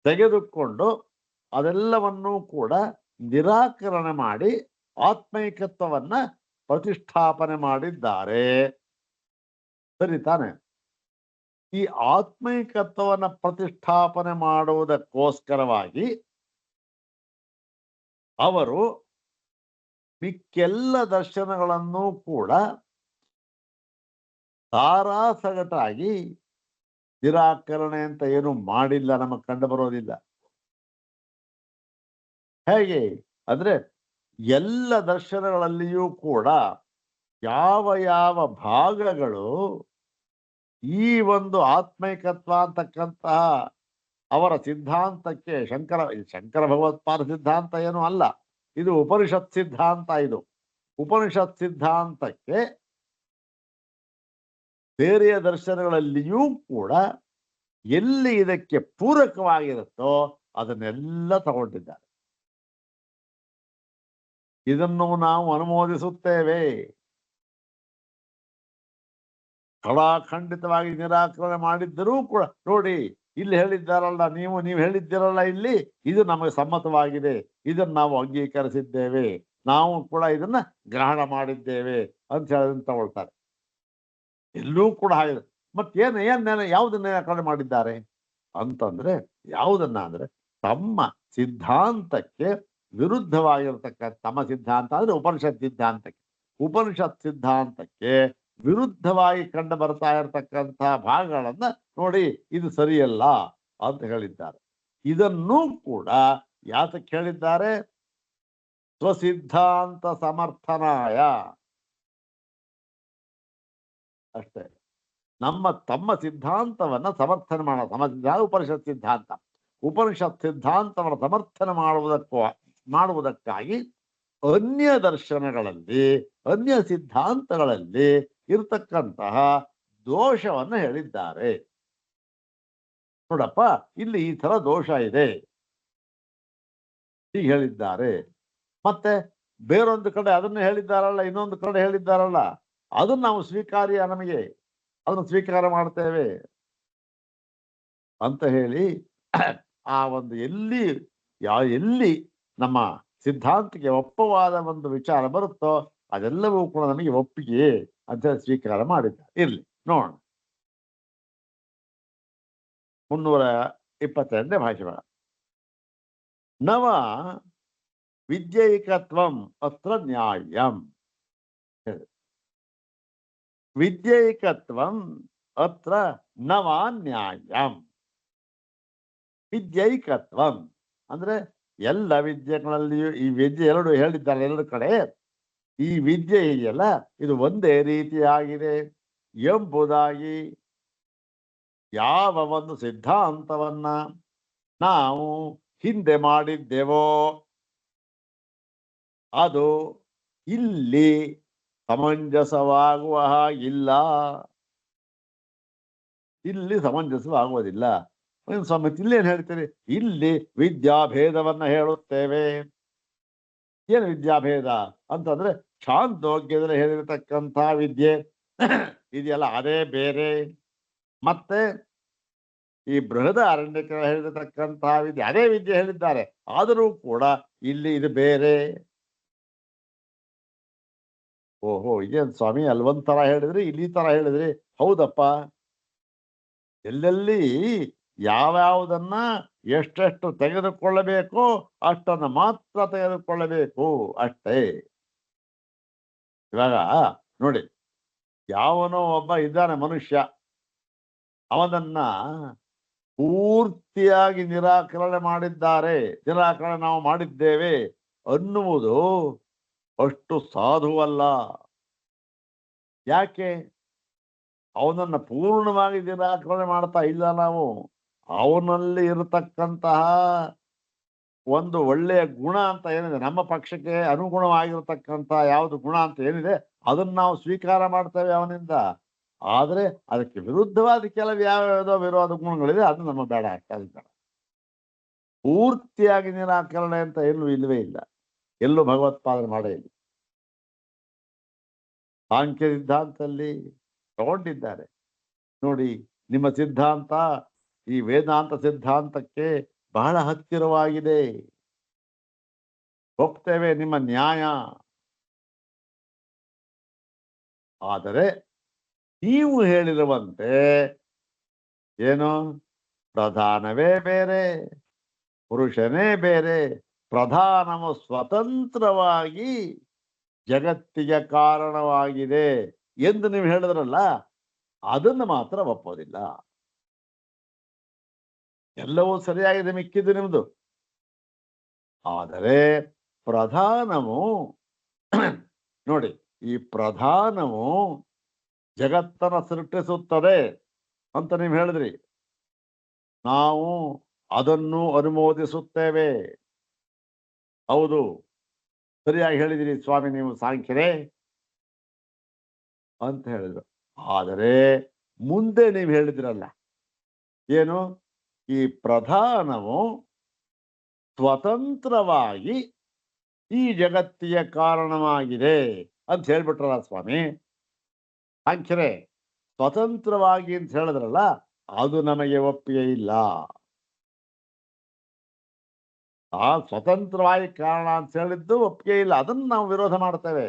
ತೆಗೆದುಕೊಂಡು ಅದೆಲ್ಲವನ್ನೂ ಕೂಡ ನಿರಾಕರಣೆ ಮಾಡಿ ಆತ್ಮೈಕತ್ವವನ್ನ ಪ್ರತಿಷ್ಠಾಪನೆ ಮಾಡಿದ್ದಾರೆ. ಸರಿ ತಾನೆ? ಈ ಆತ್ಮೈಕತ್ವವನ್ನ ಪ್ರತಿಷ್ಠಾಪನೆ ಮಾಡುವುದಕ್ಕೋಸ್ಕರವಾಗಿ ಅವರು ಮಿಕ್ಕೆಲ್ಲ ದರ್ಶನಗಳನ್ನು ಕೂಡ ಸಾರಾಸಗಟಾಗಿ ನಿರಾಕರಣೆ ಅಂತ ಏನು ಮಾಡಿಲ್ಲ, ನಮಗೆ ಕಂಡು ಬರೋದಿಲ್ಲ. ಹೇಗೆ ಅಂದ್ರೆ ಎಲ್ಲ ದರ್ಶನಗಳಲ್ಲಿಯೂ ಕೂಡ ಯಾವ ಯಾವ ಭಾಗಗಳು ಈ ಒಂದು ಆತ್ಮೈಕತ್ವ ಅಂತಕ್ಕಂತಹ ಅವರ ಸಿದ್ಧಾಂತಕ್ಕೆ, ಶಂಕರ ಭಗವತ್ಪಾದ ಸಿದ್ಧಾಂತ ಏನು ಅಲ್ಲ, ಇದು ಉಪನಿಷತ್ ಸಿದ್ಧಾಂತ. ಇದು ಉಪನಿಷತ್ ಸಿದ್ಧಾಂತಕ್ಕೆ ಬೇರೆಯ ದರ್ಶನಗಳಲ್ಲಿಯೂ ಕೂಡ ಎಲ್ಲಿ ಇದಕ್ಕೆ ಪೂರಕವಾಗಿರುತ್ತೋ ಅದನ್ನೆಲ್ಲ ತಗೊಂಡಿದ್ದಾರೆ. ಇದನ್ನು ನಾವು ಅನುಮೋದಿಸುತ್ತೇವೆ. ಖಂಡಿತವಾಗಿ ನಿರಾಕರಣೆ ಮಾಡಿದ್ದರೂ ಕೂಡ ನೋಡಿ, ಇಲ್ಲಿ ಹೇಳಿದ್ದಾರಲ್ಲ, ನೀವು ಹೇಳಿದ್ದೀರಲ್ಲ, ಇಲ್ಲಿ ಇದು ನಮಗೆ ಸಮ್ಮತವಾಗಿದೆ, ಇದನ್ನು ನಾವು ಅಂಗೀಕರಿಸಿದ್ದೇವೆ, ನಾವು ಕೂಡ ಇದನ್ನ ಗ್ರಹಣ ಮಾಡಿದ್ದೇವೆ ಅಂತ ಹೇಳೋದನ್ನ ತಗೊಳ್ತಾರೆ. ಎಲ್ಲೂ ಕೂಡ ಹಾಗೆ. ಮತ್ತೇನು ಯಾವುದನ್ನ ನಿರಾಕರಣೆ ಮಾಡಿದ್ದಾರೆ ಅಂತಂದ್ರೆ, ಯಾವುದನ್ನ ಅಂದ್ರೆ ತಮ್ಮ ಸಿದ್ಧಾಂತಕ್ಕೆ ವಿರುದ್ಧವಾಗಿರತಕ್ಕ, ತಮ್ಮ ಸಿದ್ಧಾಂತ ಅಂದ್ರೆ ಉಪನಿಷತ್ ಸಿದ್ಧಾಂತಕ್ಕೆ ವಿರುದ್ಧವಾಗಿ ಕಂಡು ಬರ್ತಾ ಇರತಕ್ಕಂತಹ ಭಾಗಗಳನ್ನ ನೋಡಿ, ಇದು ಸರಿಯಲ್ಲ ಅಂತ ಹೇಳಿದ್ದಾರೆ. ಇದನ್ನೂ ಕೂಡ ಯಾತಕ್ಕೆ ಹೇಳಿದ್ದಾರೆ? ಸ್ವಸಿದ್ಧಾಂತ ಸಮರ್ಥನಾಯ ಅಷ್ಟೇ. ತಮ್ಮ ಸಿದ್ಧಾಂತವನ್ನ ಸಮರ್ಥನೆ ಮಾಡೋ ಉಪನಿಷತ್ ಸಿದ್ಧಾಂತವನ್ನು ಸಮರ್ಥನೆ ಮಾಡುವುದಕ್ಕಾಗಿ ಅನ್ಯ ದರ್ಶನಗಳಲ್ಲಿ, ಅನ್ಯ ಸಿದ್ಧಾಂತಗಳಲ್ಲಿ ಇರತಕ್ಕಂತಹ ದೋಷವನ್ನು ಹೇಳಿದ್ದಾರೆ. ನೋಡಪ್ಪ, ಇಲ್ಲಿ ಈ ತರ ದೋಷ ಇದೆ ಹೀಗೆ ಹೇಳಿದ್ದಾರೆ. ಮತ್ತೆ ಬೇರೊಂದು ಕಡೆ ಅದನ್ನು ಹೇಳಿದ್ದಾರಲ್ಲ, ಇನ್ನೊಂದು ಕಡೆ ಹೇಳಿದ್ದಾರಲ್ಲ, ಅದನ್ನು ನಾವು ನಮಗೆ ಅದನ್ನು ಸ್ವೀಕಾರ ಮಾಡ್ತೇವೆ ಅಂತ ಹೇಳಿ ಆ ಒಂದು ಎಲ್ಲಿ ನಮ್ಮ ಸಿದ್ಧಾಂತಕ್ಕೆ ಒಪ್ಪವಾದ ಒಂದು ವಿಚಾರ ಬರುತ್ತೋ ಅದೆಲ್ಲವೂ ಕೂಡ ನಮಗೆ ಒಪ್ಪಿಗೆ ಅಂತ ಹೇಳಿ ಸ್ವೀಕಾರ ಮಾಡಿದ್ದಾರೆ. ಇರ್ಲಿ, ನೋಡೋಣ 322ನೇ ಭಾಷಣ. ನವ ವಿದ್ಯೈಕತ್ವಂ ಅತ್ರ ನ್ಯಾಯಂ. ವಿದ್ಯೈಕತ್ವಂ ಅತ್ರ ನವ ನ್ಯಾಯಂ. ವಿದ್ಯೈಕತ್ವಂ ಅಂದ್ರೆ ಎಲ್ಲ ವಿದ್ಯೆಗಳಲ್ಲಿಯೂ ಈ ವಿದ್ಯೆ ಎರಡು ಹೇಳಿದ್ದಾರೆ. ಎರಡು ಕಡೆ ಈ ವಿದ್ಯೆ ಇದೆಯಲ್ಲ, ಇದು ಒಂದೇ ರೀತಿಯಾಗಿದೆ ಎಂಬುದಾಗಿ ಯಾವ ಒಂದು ಸಿದ್ಧಾಂತವನ್ನ ನಾವು ಹಿಂದೆ ಮಾಡಿದ್ದೇವೋ ಅದು ಇಲ್ಲಿ ಸಮಂಜಸವಾಗುವ ಹಾಗಿಲ್ಲ. ಇಲ್ಲಿ ಸಮಂಜಸವಾಗುವುದಿಲ್ಲ. ಸ್ವಾಮಿ, ಇಲ್ಲೇನು ಹೇಳ್ತೀರಿ? ಇಲ್ಲಿ ವಿದ್ಯಾಭೇದವನ್ನ ಹೇಳುತ್ತೇವೆ. ಏನು ವಿದ್ಯಾಭೇದ ಅಂತಂದ್ರೆ, ಛಾಂದೋಗ್ಯದಲ್ಲಿ ಹೇಳಿರತಕ್ಕಂಥ ವಿದ್ಯೆ ಇದೆಯಲ್ಲ, ಅದೇ ಬೇರೆ. ಮತ್ತೆ ಈ ಬೃಹದ ಅರಣ್ಯಕ ಹೇಳಿರತಕ್ಕಂತಹ ವಿದ್ಯೆ, ಅದೇ ವಿದ್ಯೆ ಹೇಳಿದ್ದಾರೆ, ಆದರೂ ಕೂಡ ಇಲ್ಲಿ ಇದು ಬೇರೆ. ಓಹೋ, ಇದೇನು ಸ್ವಾಮಿ, ಅಲ್ವಂತರ ಹೇಳಿದ್ರಿ, ಇಲ್ಲಿ ತರ ಹೇಳಿದ್ರಿ. ಹೌದಪ್ಪ, ಎಲ್ಲೆಲ್ಲಿ ಯಾವ್ಯಾವುದನ್ನ ಎಷ್ಟೆಷ್ಟು ತೆಗೆದುಕೊಳ್ಳಬೇಕು ಅಷ್ಟನ್ನು ಮಾತ್ರ ತೆಗೆದುಕೊಳ್ಳಬೇಕು ಅಷ್ಟೇ. ಇವಾಗ ನೋಡಿ, ಯಾವನೋ ಒಬ್ಬ ಇದ್ದಾನೆ ಮನುಷ್ಯ, ಅವನನ್ನ ಪೂರ್ತಿಯಾಗಿ ನಿರಾಕರಣೆ ನಾವು ಮಾಡಿದ್ದೇವೆ ಅನ್ನುವುದು ಅಷ್ಟು ಸಾಧುವಲ್ಲ. ಯಾಕೆ? ಅವನನ್ನ ಪೂರ್ಣವಾಗಿ ನಿರಾಕರಣೆ ಮಾಡ್ತಾ ಇಲ್ಲ ನಾವು. ಅವನಲ್ಲಿ ಇರತಕ್ಕಂತಹ ಒಂದು ಒಳ್ಳೆಯ ಗುಣ ಅಂತ ಏನಿದೆ, ನಮ್ಮ ಪಕ್ಷಕ್ಕೆ ಅನುಗುಣವಾಗಿರತಕ್ಕಂಥ ಯಾವುದು ಗುಣ ಅಂತ ಏನಿದೆ ಅದನ್ನ ನಾವು ಸ್ವೀಕಾರ ಮಾಡ್ತೇವೆ ಅವನಿಂದ. ಆದ್ರೆ ಅದಕ್ಕೆ ವಿರುದ್ಧವಾದ ಕೆಲವು ಯಾವ್ಯಾವುದೋ ವಿರೋಧ ಗುಣಗಳಿದೆ, ಅದು ನಮ್ಮ ಬೇಡ ಆಗ್ತಾ. ಪೂರ್ತಿಯಾಗಿ ನಿರಾಕರಣೆ ಅಂತ ಎಲ್ಲೂ ಇಲ್ಲವೇ ಇಲ್ಲ, ಎಲ್ಲೂ ಭಗವತ್ಪಾದನೆ ಮಾಡೇ ಇಲ್ಲ. ಸಾಂಖ್ಯ ಸಿದ್ಧಾಂತದಲ್ಲಿ ತಗೊಂಡಿದ್ದಾರೆ ನೋಡಿ. ನಿಮ್ಮ ಸಿದ್ಧಾಂತ ಈ ವೇದಾಂತ ಸಿದ್ಧಾಂತಕ್ಕೆ ಬಹಳ ಹತ್ತಿರವಾಗಿದೆ, ಒಪ್ತೇವೆ ನಿಮ್ಮ ನ್ಯಾಯ. ಆದರೆ ನೀವು ಹೇಳಿರುವಂತೆ ಏನು, ಪ್ರಧಾನವೇ ಬೇರೆ, ಪುರುಷನೇ ಬೇರೆ, ಪ್ರಧಾನವು ಸ್ವತಂತ್ರವಾಗಿ ಜಗತ್ತಿಗೆ ಕಾರಣವಾಗಿದೆ ಎಂದು ನೀವು ಹೇಳಿದ್ರಲ್ಲ, ಅದನ್ನು ಮಾತ್ರ ಒಪ್ಪೋದಿಲ್ಲ. ಎಲ್ಲವೂ ಸರಿಯಾಗಿದೆ, ಮಿಕ್ಕಿದ್ದು ನಿಮ್ದು. ಆದರೆ ಪ್ರಧಾನವು ನೋಡಿ, ಈ ಪ್ರಧಾನವು ಜಗತ್ತನ್ನು ಸೃಷ್ಟಿಸುತ್ತದೆ ಅಂತ ನೀವು ಹೇಳಿದ್ರಿ, ನಾವು ಅದನ್ನು ಅನುಮೋದಿಸುತ್ತೇವೆ. ಹೌದು, ಸರಿಯಾಗಿ ಹೇಳಿದಿರಿ ಸ್ವಾಮಿ ನೀವು ಸಾಂಖ್ಯರೇ ಅಂತ ಹೇಳಿದ್ರು. ಆದರೆ ಮುಂದೆ ನೀವು ಹೇಳಿದ್ರಲ್ಲ, ಏನು, ಈ ಪ್ರಧಾನವು ಸ್ವತಂತ್ರವಾಗಿ ಈ ಜಗತ್ತಿಗೆ ಕಾರಣವಾಗಿದೆ ಅಂತ ಹೇಳ್ಬಿಟ್ರಲ್ಲ ಸ್ವಾಮಿ. ಸಾಂಖ್ಯರೇ ಸ್ವತಂತ್ರವಾಗಿ ಅಂತ ಹೇಳಿದ್ರಲ್ಲ, ಅದು ನಮಗೆ ಒಪ್ಪಿಗೆ ಇಲ್ಲ. ಆ ಸ್ವತಂತ್ರವಾಗಿ ಕಾರಣ ಅಂತ ಹೇಳಿದ್ದು ಒಪ್ಪಿಗೆ ಇಲ್ಲ, ಅದನ್ನು ನಾವು ವಿರೋಧ ಮಾಡ್ತೇವೆ.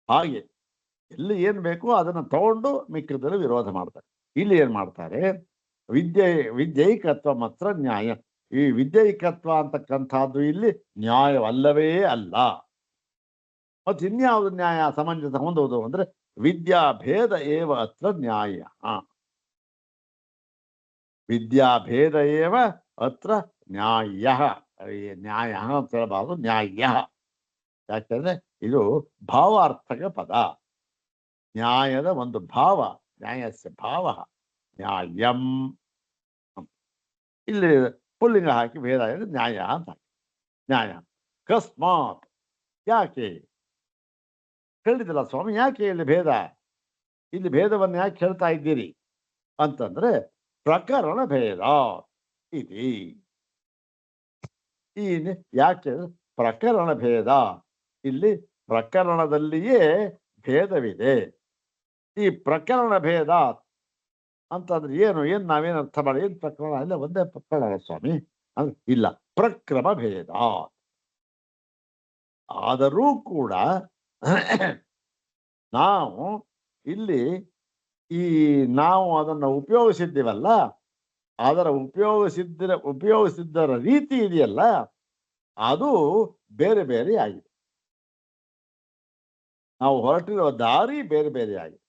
ಹಾಗೆ ಎಲ್ಲಿ ಏನ್ ಬೇಕು ಅದನ್ನ ತಗೊಂಡು ಮಿಕ್ಕದಲ್ಲಿ ವಿರೋಧ ಮಾಡ್ತಾರೆ. ಇಲ್ಲಿ ಏನ್ ಮಾಡ್ತಾರೆ, ವಿದ್ಯೈಕತ್ವ ಮಾತ್ರ ನ್ಯಾಯ. ಈ ವಿದ್ಯೈಕತ್ವ ಅಂತಕ್ಕಂಥದ್ದು ಇಲ್ಲಿ ನ್ಯಾಯವಲ್ಲವೇ ಅಲ್ಲ. ಮತ್ತೆ ಇನ್ಯಾವುದು ನ್ಯಾಯ ಸಮಂಜಸ ಹೊಂದುವುದು ಅಂದ್ರೆ ವಿದ್ಯಾಭೇದ ಏವ ಅತ್ರ ನ್ಯಾಯ. ವಿದ್ಯಾಭೇದ ಏವ ಅತ್ರ ನ್ಯಾಯ. ನ್ಯಾಯ ಅಂತ ಹೇಳಬಾರದು, ನ್ಯಾಯ. ಯಾಕೆಂದ್ರೆ ಇದು ಭಾವಾರ್ಥಕ ಪದ. ನ್ಯಾಯದ ಒಂದು ಭಾವ, ನ್ಯಾಯಸ್ಯ ಭಾವ ನ್ಯಾಯಂ. ಇಲ್ಲಿ ಪುಲ್ಲಿಂಗ ಹಾಕಿ ಭೇದ ಇದೆ, ನ್ಯಾಯ ಅಂತ ಹಾಕಿ. ನ್ಯಾಯ ಕಸ್ಮಾತ್, ಯಾಕೆ ಹೇಳಿದಿಲ್ಲ ಸ್ವಾಮಿ, ಯಾಕೆ ಇಲ್ಲಿ ಭೇದ, ಇಲ್ಲಿ ಭೇದವನ್ನು ಯಾಕೆ ಹೇಳ್ತಾ ಇದ್ದೀರಿ ಅಂತಂದ್ರೆ ಪ್ರಕರಣ ಭೇದ ಇದೆ. ಈ ಯಾಕೆ ಪ್ರಕರಣ ಭೇದ, ಇಲ್ಲಿ ಪ್ರಕರಣದಲ್ಲಿಯೇ ಭೇದವಿದೆ. ಈ ಪ್ರಕರಣ ಭೇದ ಅಂತಂದ್ರೆ ಏನ್ ನಾವೇನು ಅರ್ಥ ಮಾಡಿ, ಏನ್ ಪ್ರಕರಣ ಇಲ್ಲ, ಒಂದೇ ಪ್ರಕರಣ ಸ್ವಾಮಿ ಅಂದ್ರೆ ಇಲ್ಲ, ಪ್ರಕ್ರಮ ಭೇದ. ಆದರೂ ಕೂಡ ನಾವು ಇಲ್ಲಿ ನಾವು ಅದನ್ನು ಉಪಯೋಗಿಸಿದ್ದೀವಲ್ಲ, ಅದರ ಉಪಯೋಗಿಸಿದ್ದರ ರೀತಿ ಇದೆಯಲ್ಲ, ಅದು ಬೇರೆ ಬೇರೆ ಆಗಿದೆ. ನಾವು ಹೊರಟಿರುವ ದಾರಿ ಬೇರೆ ಬೇರೆ ಆಗಿದೆ.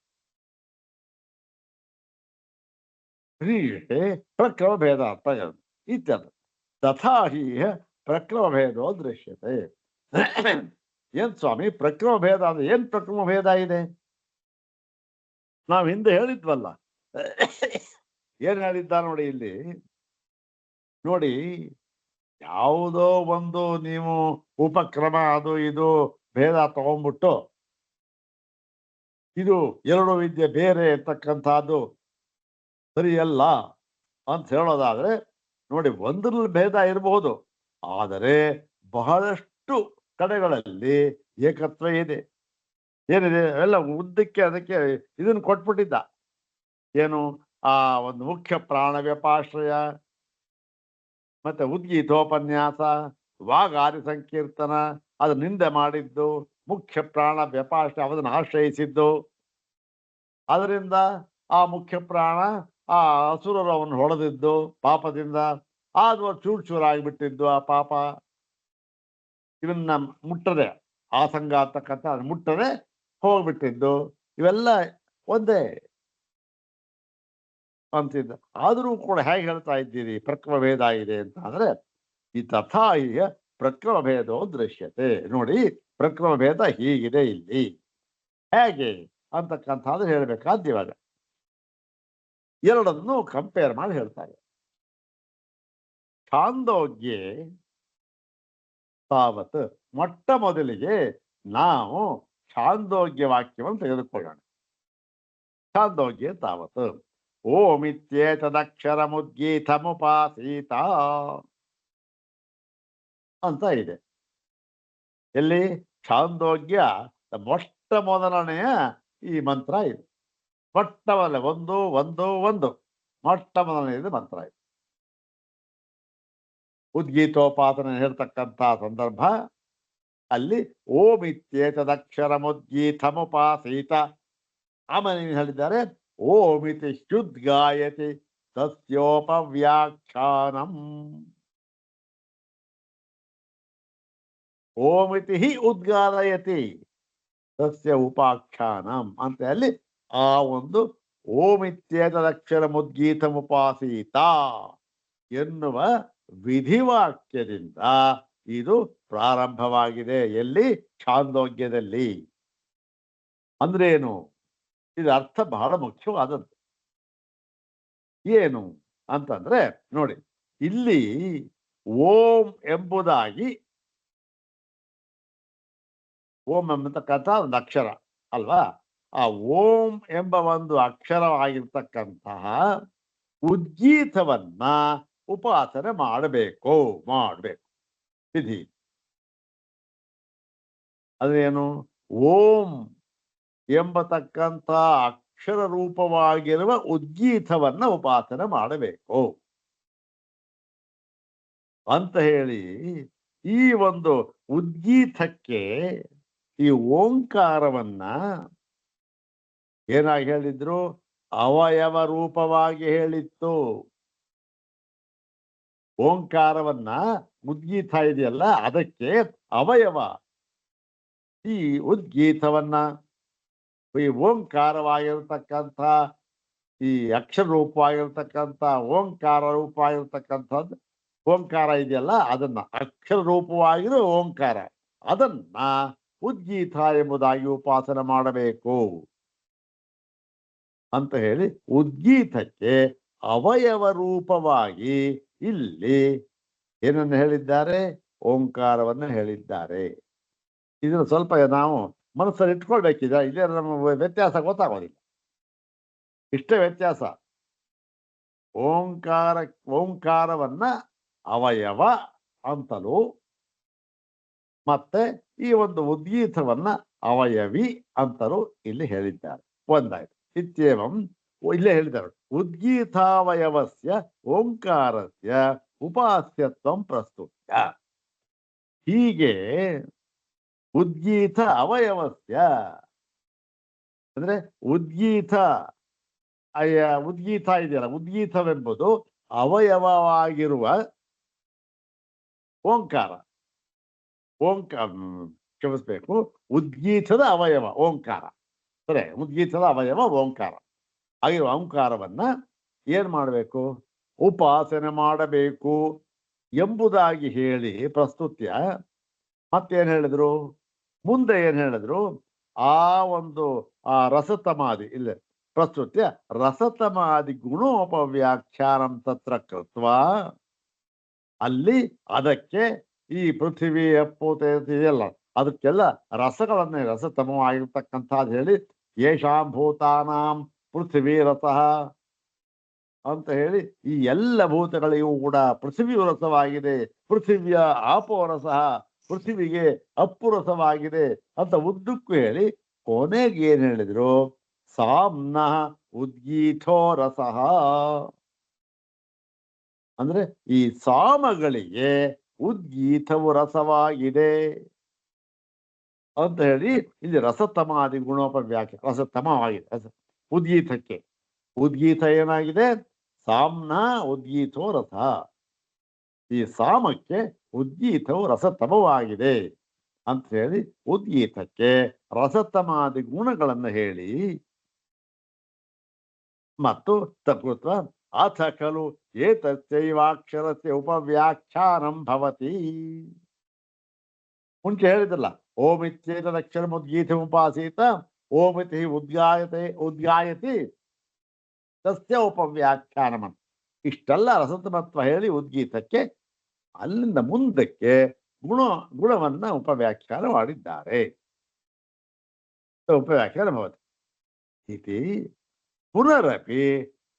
ಪ್ರಕ್ರಮ ಭೇದ ಅಂತ ಇತ್ಯರ್ಥ. ತಥಾ ಹಿ ಪ್ರಕ್ರಮ ಭೇದೋ ದೃಶ್ಯತೆ. ಏನ್ ಸ್ವಾಮಿ ಪ್ರಕ್ರಮ ಭೇದ ಅಂದ್ರೆ ಏನ್ ಪ್ರಕ್ರಮ ಭೇದ ಇದೆ? ನಾವು ಹಿಂದೆ ಹೇಳಿದ್ವಲ್ಲ, ಏನ್ ಹೇಳಿದ್ದ ನೋಡಿ ಇಲ್ಲಿ ನೋಡಿ, ಯಾವುದೋ ಒಂದು ನೀವು ಉಪಕ್ರಮ ಅದು ಇದು ಭೇದ ತಗೊಂಡ್ಬಿಟ್ಟು ಇದು ಎರಡು ವಿದ್ಯೆ ಬೇರೆ ಇರ್ತಕ್ಕಂಥದ್ದು ಸರಿಯಲ್ಲ ಅಂತ ಹೇಳೋದಾದ್ರೆ ನೋಡಿ, ಒಂದ್ರಲ್ಲಿ ಭೇದ ಇರಬಹುದು, ಆದರೆ ಬಹಳಷ್ಟು ಕಡೆಗಳಲ್ಲಿ ಏಕತ್ವ ಇದೆ. ಏನಿದೆ ಎಲ್ಲ ಉದ್ದಕ್ಕೆ ಅದಕ್ಕೆ ಇದನ್ನ ಕೊಟ್ಬಿಟ್ಟಿದ್ದ. ಏನು, ಆ ಒಂದು ಮುಖ್ಯ ಪ್ರಾಣ ವ್ಯಪಾಶ್ರಯ, ಮತ್ತೆ ಉದ್ಗೀತೋಪನ್ಯಾಸ, ವಾಗಾದಿ ಸಂಕೀರ್ತನ, ಅದು ನಿಂದೆ ಮಾಡಿದ್ದು, ಮುಖ್ಯ ಪ್ರಾಣ ವ್ಯಪಾಶ್ರಯ ಅದನ್ನು ಆಶ್ರಯಿಸಿದ್ದು, ಅದರಿಂದ ಆ ಮುಖ್ಯ ಪ್ರಾಣ ಆ ಅಸುರರು ಅವನು ಹೊಡೆದಿದ್ದು ಪಾಪದಿಂದ, ಅದು ಚೂರು ಚೂರಾಗಿಬಿಟ್ಟಿದ್ದು ಆ ಪಾಪ. ಇವನ್ನ ಮುಟ್ಟದೆ, ಆಸಂಗ ಅಂತಕ್ಕಂಥ ಅದು ಮುಟ್ಟದೆ ಹೋಗ್ಬಿಟ್ಟಿದ್ದು ಇವೆಲ್ಲ ಒಂದೇ ಅಂತಿದ್ದ. ಆದರೂ ಕೂಡ ಹೇಗೆ ಹೇಳ್ತಾ ಇದ್ದೀರಿ ಪ್ರಕ್ರಮ ಭೇದ ಇದೆ ಅಂತ ಅಂದ್ರೆ ಈ ತಥಾ ಈಗ ಪ್ರಕ್ರಮ ಭೇದೋ ದೃಶ್ಯತೆ. ನೋಡಿ ಪ್ರಕ್ರಮ ಭೇದ ಹೀಗಿದೆ ಇಲ್ಲಿ ಹೇಗೆ ಅಂತಕ್ಕಂಥದ್ದು ಹೇಳ್ಬೇಕಾದ್ದು ಇವಾಗ ಎರಡನ್ನು ಕಂಪೇರ್ ಮಾಡಿ ಹೇಳ್ತಾರೆ. ಛಾಂದೋಗ್ಯೆ ತಾವತ್ ಮೊಟ್ಟ ಮೊದಲಿಗೆ ನಾವು ಛಾಂದೋಗ್ಯ ವಾಕ್ಯವನ್ನು ತೆಗೆದುಕೊಳ್ಳೋಣ. ಛಾಂದೋಗ್ಯ ತಾವತ್ ಓಮಿತ್ಯೇತದಕ್ಷರ ಮುದ್ಗೀತಮುಪಾಸೀತ ಅಂತ ಇದೆ. ಎಲ್ಲಿ ಛಾಂದೋಗ್ಯ ಮೊಟ್ಟ ಮೊದಲನೆಯ ಈ ಮಂತ್ರ ಇದೆ. ಮೊಟ್ಟ ಮೊದಲ ಒಂದು ಒಂದು ಒಂದು ಮೊಟ್ಟ ಮೊದಲನೆಯದು ಮಂತ್ರ ಇದೆ. ಉದ್ಗೀತೋಪಾಸನೆ ಹೇಳ್ತಕ್ಕಂಥ ಸಂದರ್ಭ ಅಲ್ಲಿ ಓಮಿತ್ಯೇತದಕ್ಷರ ಮುದ್ಗೀತಮುಪಾಸೀತ. ಆಮೇಲೆ ಹೇಳಿದ್ದಾರೆ ಓಮಿತಿ ಶ್ಯುದ್ಗಾಯತಿ ತಸ್ಯೋಪವ್ಯಾಖ್ಯಾನಂ. ಓಮಿತಿ ಹಿ ಉದ್ಗಾರಯತಿ ತಸ್ಯ ಉಪಾಖ್ಯಾನಂ ಅಂತ ಅಲ್ಲಿ ಆ ಒಂದು ಓಮಿತ್ಯೇತದಕ್ಷರ ಮುದ್ಗೀತಮುಪಾಸೀತ ಎನ್ನುವ ವಿಧಿವಾಕ್ಯದಿಂದ ಇದು ಪ್ರಾರಂಭವಾಗಿದೆ. ಎಲ್ಲಿ? ಛಾಂದೋಗ್ಯದಲ್ಲಿ. ಅಂದ್ರೇನು? ಇದು ಅರ್ಥ ಬಹಳ ಮುಖ್ಯವಾದದ್ದು. ಏನು ಅಂತಂದ್ರೆ ನೋಡಿ, ಇಲ್ಲಿ ಓಂ ಎಂಬುದಾಗಿ ಓಂ ಎಂಬತಕ್ಕಂಥ ಒಂದು ಅಕ್ಷರ ಅಲ್ವಾ? ಆ ಓಂ ಎಂಬ ಒಂದು ಅಕ್ಷರವಾಗಿರ್ತಕ್ಕಂತಹ ಉದ್ಗೀತವನ್ನ ಉಪಾಸನೆ ಮಾಡಬೇಕು ವಿಧಿ. ಅದೇನು? ಓಂ ಎಂಬತಕ್ಕಂಥ ಅಕ್ಷರ ರೂಪವಾಗಿರುವ ಉದ್ಗೀತವನ್ನ ಉಪಾಸನೆ ಮಾಡಬೇಕು ಅಂತ ಹೇಳಿ ಈ ಒಂದು ಉದ್ಗೀತಕ್ಕೆ ಈ ಓಂಕಾರವನ್ನ ಏನಾಗಿ ಹೇಳಿದ್ರು? ಅವಯವ ರೂಪವಾಗಿ ಹೇಳಿತ್ತು. ಓಂಕಾರವನ್ನ ಉದ್ಗೀತ ಇದೆಯಲ್ಲ ಅದಕ್ಕೆ ಅವಯವ. ಈ ಉದ್ಗೀತವನ್ನ ಈ ಓಂಕಾರವಾಗಿರ್ತಕ್ಕಂಥ ಈ ಅಕ್ಷರ ರೂಪವಾಗಿರ್ತಕ್ಕಂಥ ಓಂಕಾರ ರೂಪವಾಗಿರ್ತಕ್ಕಂಥದ್ದು ಓಂಕಾರ ಇದೆಯಲ್ಲ ಅದನ್ನ ಅಕ್ಷರ ರೂಪವಾಗಿರೋ ಓಂಕಾರ ಅದನ್ನ ಉದ್ಗೀತ ಎಂಬುದಾಗಿ ಉಪಾಸನೆ ಮಾಡಬೇಕು ಅಂತ ಹೇಳಿ ಉದ್ಗೀತಕ್ಕೆ ಅವಯವ ರೂಪವಾಗಿ ಇಲ್ಲಿ ಏನನ್ನು ಹೇಳಿದ್ದಾರೆ? ಓಂಕಾರವನ್ನು ಹೇಳಿದ್ದಾರೆ. ಇದನ್ನು ಸ್ವಲ್ಪ ನಾವು ಮನಸ್ಸಲ್ಲಿ ಇಟ್ಕೊಳ್ಬೇಕಿದೆ. ಇದೇ ನಮ್ಮ ವ್ಯತ್ಯಾಸ ಗೊತ್ತಾಗೋದಿಲ್ಲ. ಇಷ್ಟೇ ವ್ಯತ್ಯಾಸ. ಓಂಕಾರವನ್ನ ಅವಯವ ಅಂತಲೂ ಮತ್ತೆ ಈ ಒಂದು ಉದ್ಗೀತವನ್ನ ಅವಯವಿ ಅಂತಲೂ ಇಲ್ಲಿ ಹೇಳಿದ್ದಾರೆ. ಒಂದಾಯ್ತು. ಇತ್ಯೇವಂ ಇಲ್ಲೇ ಹೇಳಿದ್ದಾರೆ ಉದ್ಗೀತಾವಯವಸ್ಯ ಓಂಕಾರಸ್ಯ ಉಪಾಸ್ಯತ್ವಂ ಪ್ರಸ್ತುತ್ಯ. ಹೀಗೆ ಉದ್ಗೀತ ಅವಯವಸ್ಯ ಅಂದ್ರೆ ಉದ್ಗೀತ ಇದೆಯಲ್ಲ, ಉದ್ಗೀತವೆಂಬುದು ಅವಯವವಾಗಿರುವ ಓಂಕಾರ. ಕ್ಷಮಿಸ್ಬೇಕು, ಉದ್ಗೀತದ ಅವಯವ ಓಂಕಾರ. ಸರಿ, ಉದ್ಗೀತದ ಅವಯವ ಓಂಕಾರ ಆಗಿರುವ ಓಂಕಾರವನ್ನ ಏನ್ ಮಾಡಬೇಕು? ಉಪಾಸನೆ ಮಾಡಬೇಕು ಎಂಬುದಾಗಿ ಹೇಳಿ ಪ್ರಸ್ತುತ್ಯ. ಮತ್ತೇನ್ ಹೇಳಿದ್ರು? ಮುಂದೆ ಏನ್ ಹೇಳಿದ್ರು? ಆ ಒಂದು ರಸತಮಾದಿ ಇಲ್ಲ ಪ್ರಸ್ತುತ್ಯ ರಸತಮಾದಿ ಗುಣೋಪವ್ಯಾಖ್ಯಾನಂ ತತ್ರ ಕೃತ್ವ. ಅಲ್ಲಿ ಅದಕ್ಕೆ ಈ ಪೃಥ್ವಿ ಅಪ್ಪು ಇದೆಯಲ್ಲ ಅದಕ್ಕೆಲ್ಲ ರಸಗಳನ್ನೇ ರಸತಮವಾಗಿರ್ತಕ್ಕಂಥದ್ದು ಹೇಳಿ ಯೇಷಾಂ ಭೂತಾನಾಂ ಪೃಥ್ವಿ ರಸಃ ಅಂತ ಹೇಳಿ ಈ ಎಲ್ಲ ಭೂತಗಳಿಗೂ ಕೂಡ ಪೃಥ್ವಿಯು ರಸವಾಗಿದೆ, ಪೃಥಿವಿಯ ಆಪೋ ರಸಃ, ಪೃಥ್ವಿಗೆ ಅಪ್ಪು ರಸವಾಗಿದೆ ಅಂತ ಉದ್ದಕ್ಕೂ ಹೇಳಿ ಕೊನೆಗೆ ಏನ್ ಹೇಳಿದ್ರು? ಸಾಮ್ನಃ ಉದ್ಗೀತೋ ರಸಃ ಅಂದ್ರೆ ಈ ಸಾಮಗಳಿಗೆ ಉದ್ಗೀತವು ರಸವಾಗಿದೆ ಅಂತ ಹೇಳಿ ಇಲ್ಲಿ ರಸತಮಾದಿ ಗುಣೋಪವ್ಯಾಖ್ಯ ರಸತಮವಾಗಿದೆ. ಉದ್ಗೀತಕ್ಕೆ ಉದ್ಗೀತ ಏನಾಗಿದೆ? ಸಾಮ್ನ ಉದ್ಗೀತೋ ರಸ. ಈ ಸಾಮಕ್ಕೆ ಉದ್ಗೀತವು ರಸತಮವಾಗಿದೆ ಅಂತ ಹೇಳಿ ಉದ್ಗೀತಕ್ಕೆ ರಸತಮಾದಿ ಗುಣಗಳನ್ನು ಹೇಳಿ ಮತ್ತು ತಕೃತ ಅಥ ಖಲು ಏತಸ್ಯೈವಾಕ್ಷರಸ್ಯ ಉಪವ್ಯಾಖ್ಯಾನಂ ಭವತಿ. ಮುಂಚೆ ಹೇಳಿದ್ರಲ್ಲ, ಓಮಿತ್ಯೇತದಕ್ಷರ ಉದ್ಗೀತಮುಪಾಸೀತ ಓಮಿತಿ ಉದ್ಗಾಯತಿ ತಸ್ಯ ಉಪವ್ಯಾಖ್ಯಾನಂ. ಇಷ್ಟೆಲ್ಲ ರಸತಮತ್ವ ಹೇಳಿ ಉದ್ಗೀತಕ್ಕೆ ಅಲ್ಲಿಂದ ಮುಂದಕ್ಕೆ ಗುಣವನ್ನ ಉಪವ್ಯಾಖ್ಯಾನ ಮಾಡಿದ್ದಾರೆ. ಉಪವ್ಯಾಖ್ಯಾನ ಭವತಿ ಇತಿ ಪುನರಪಿ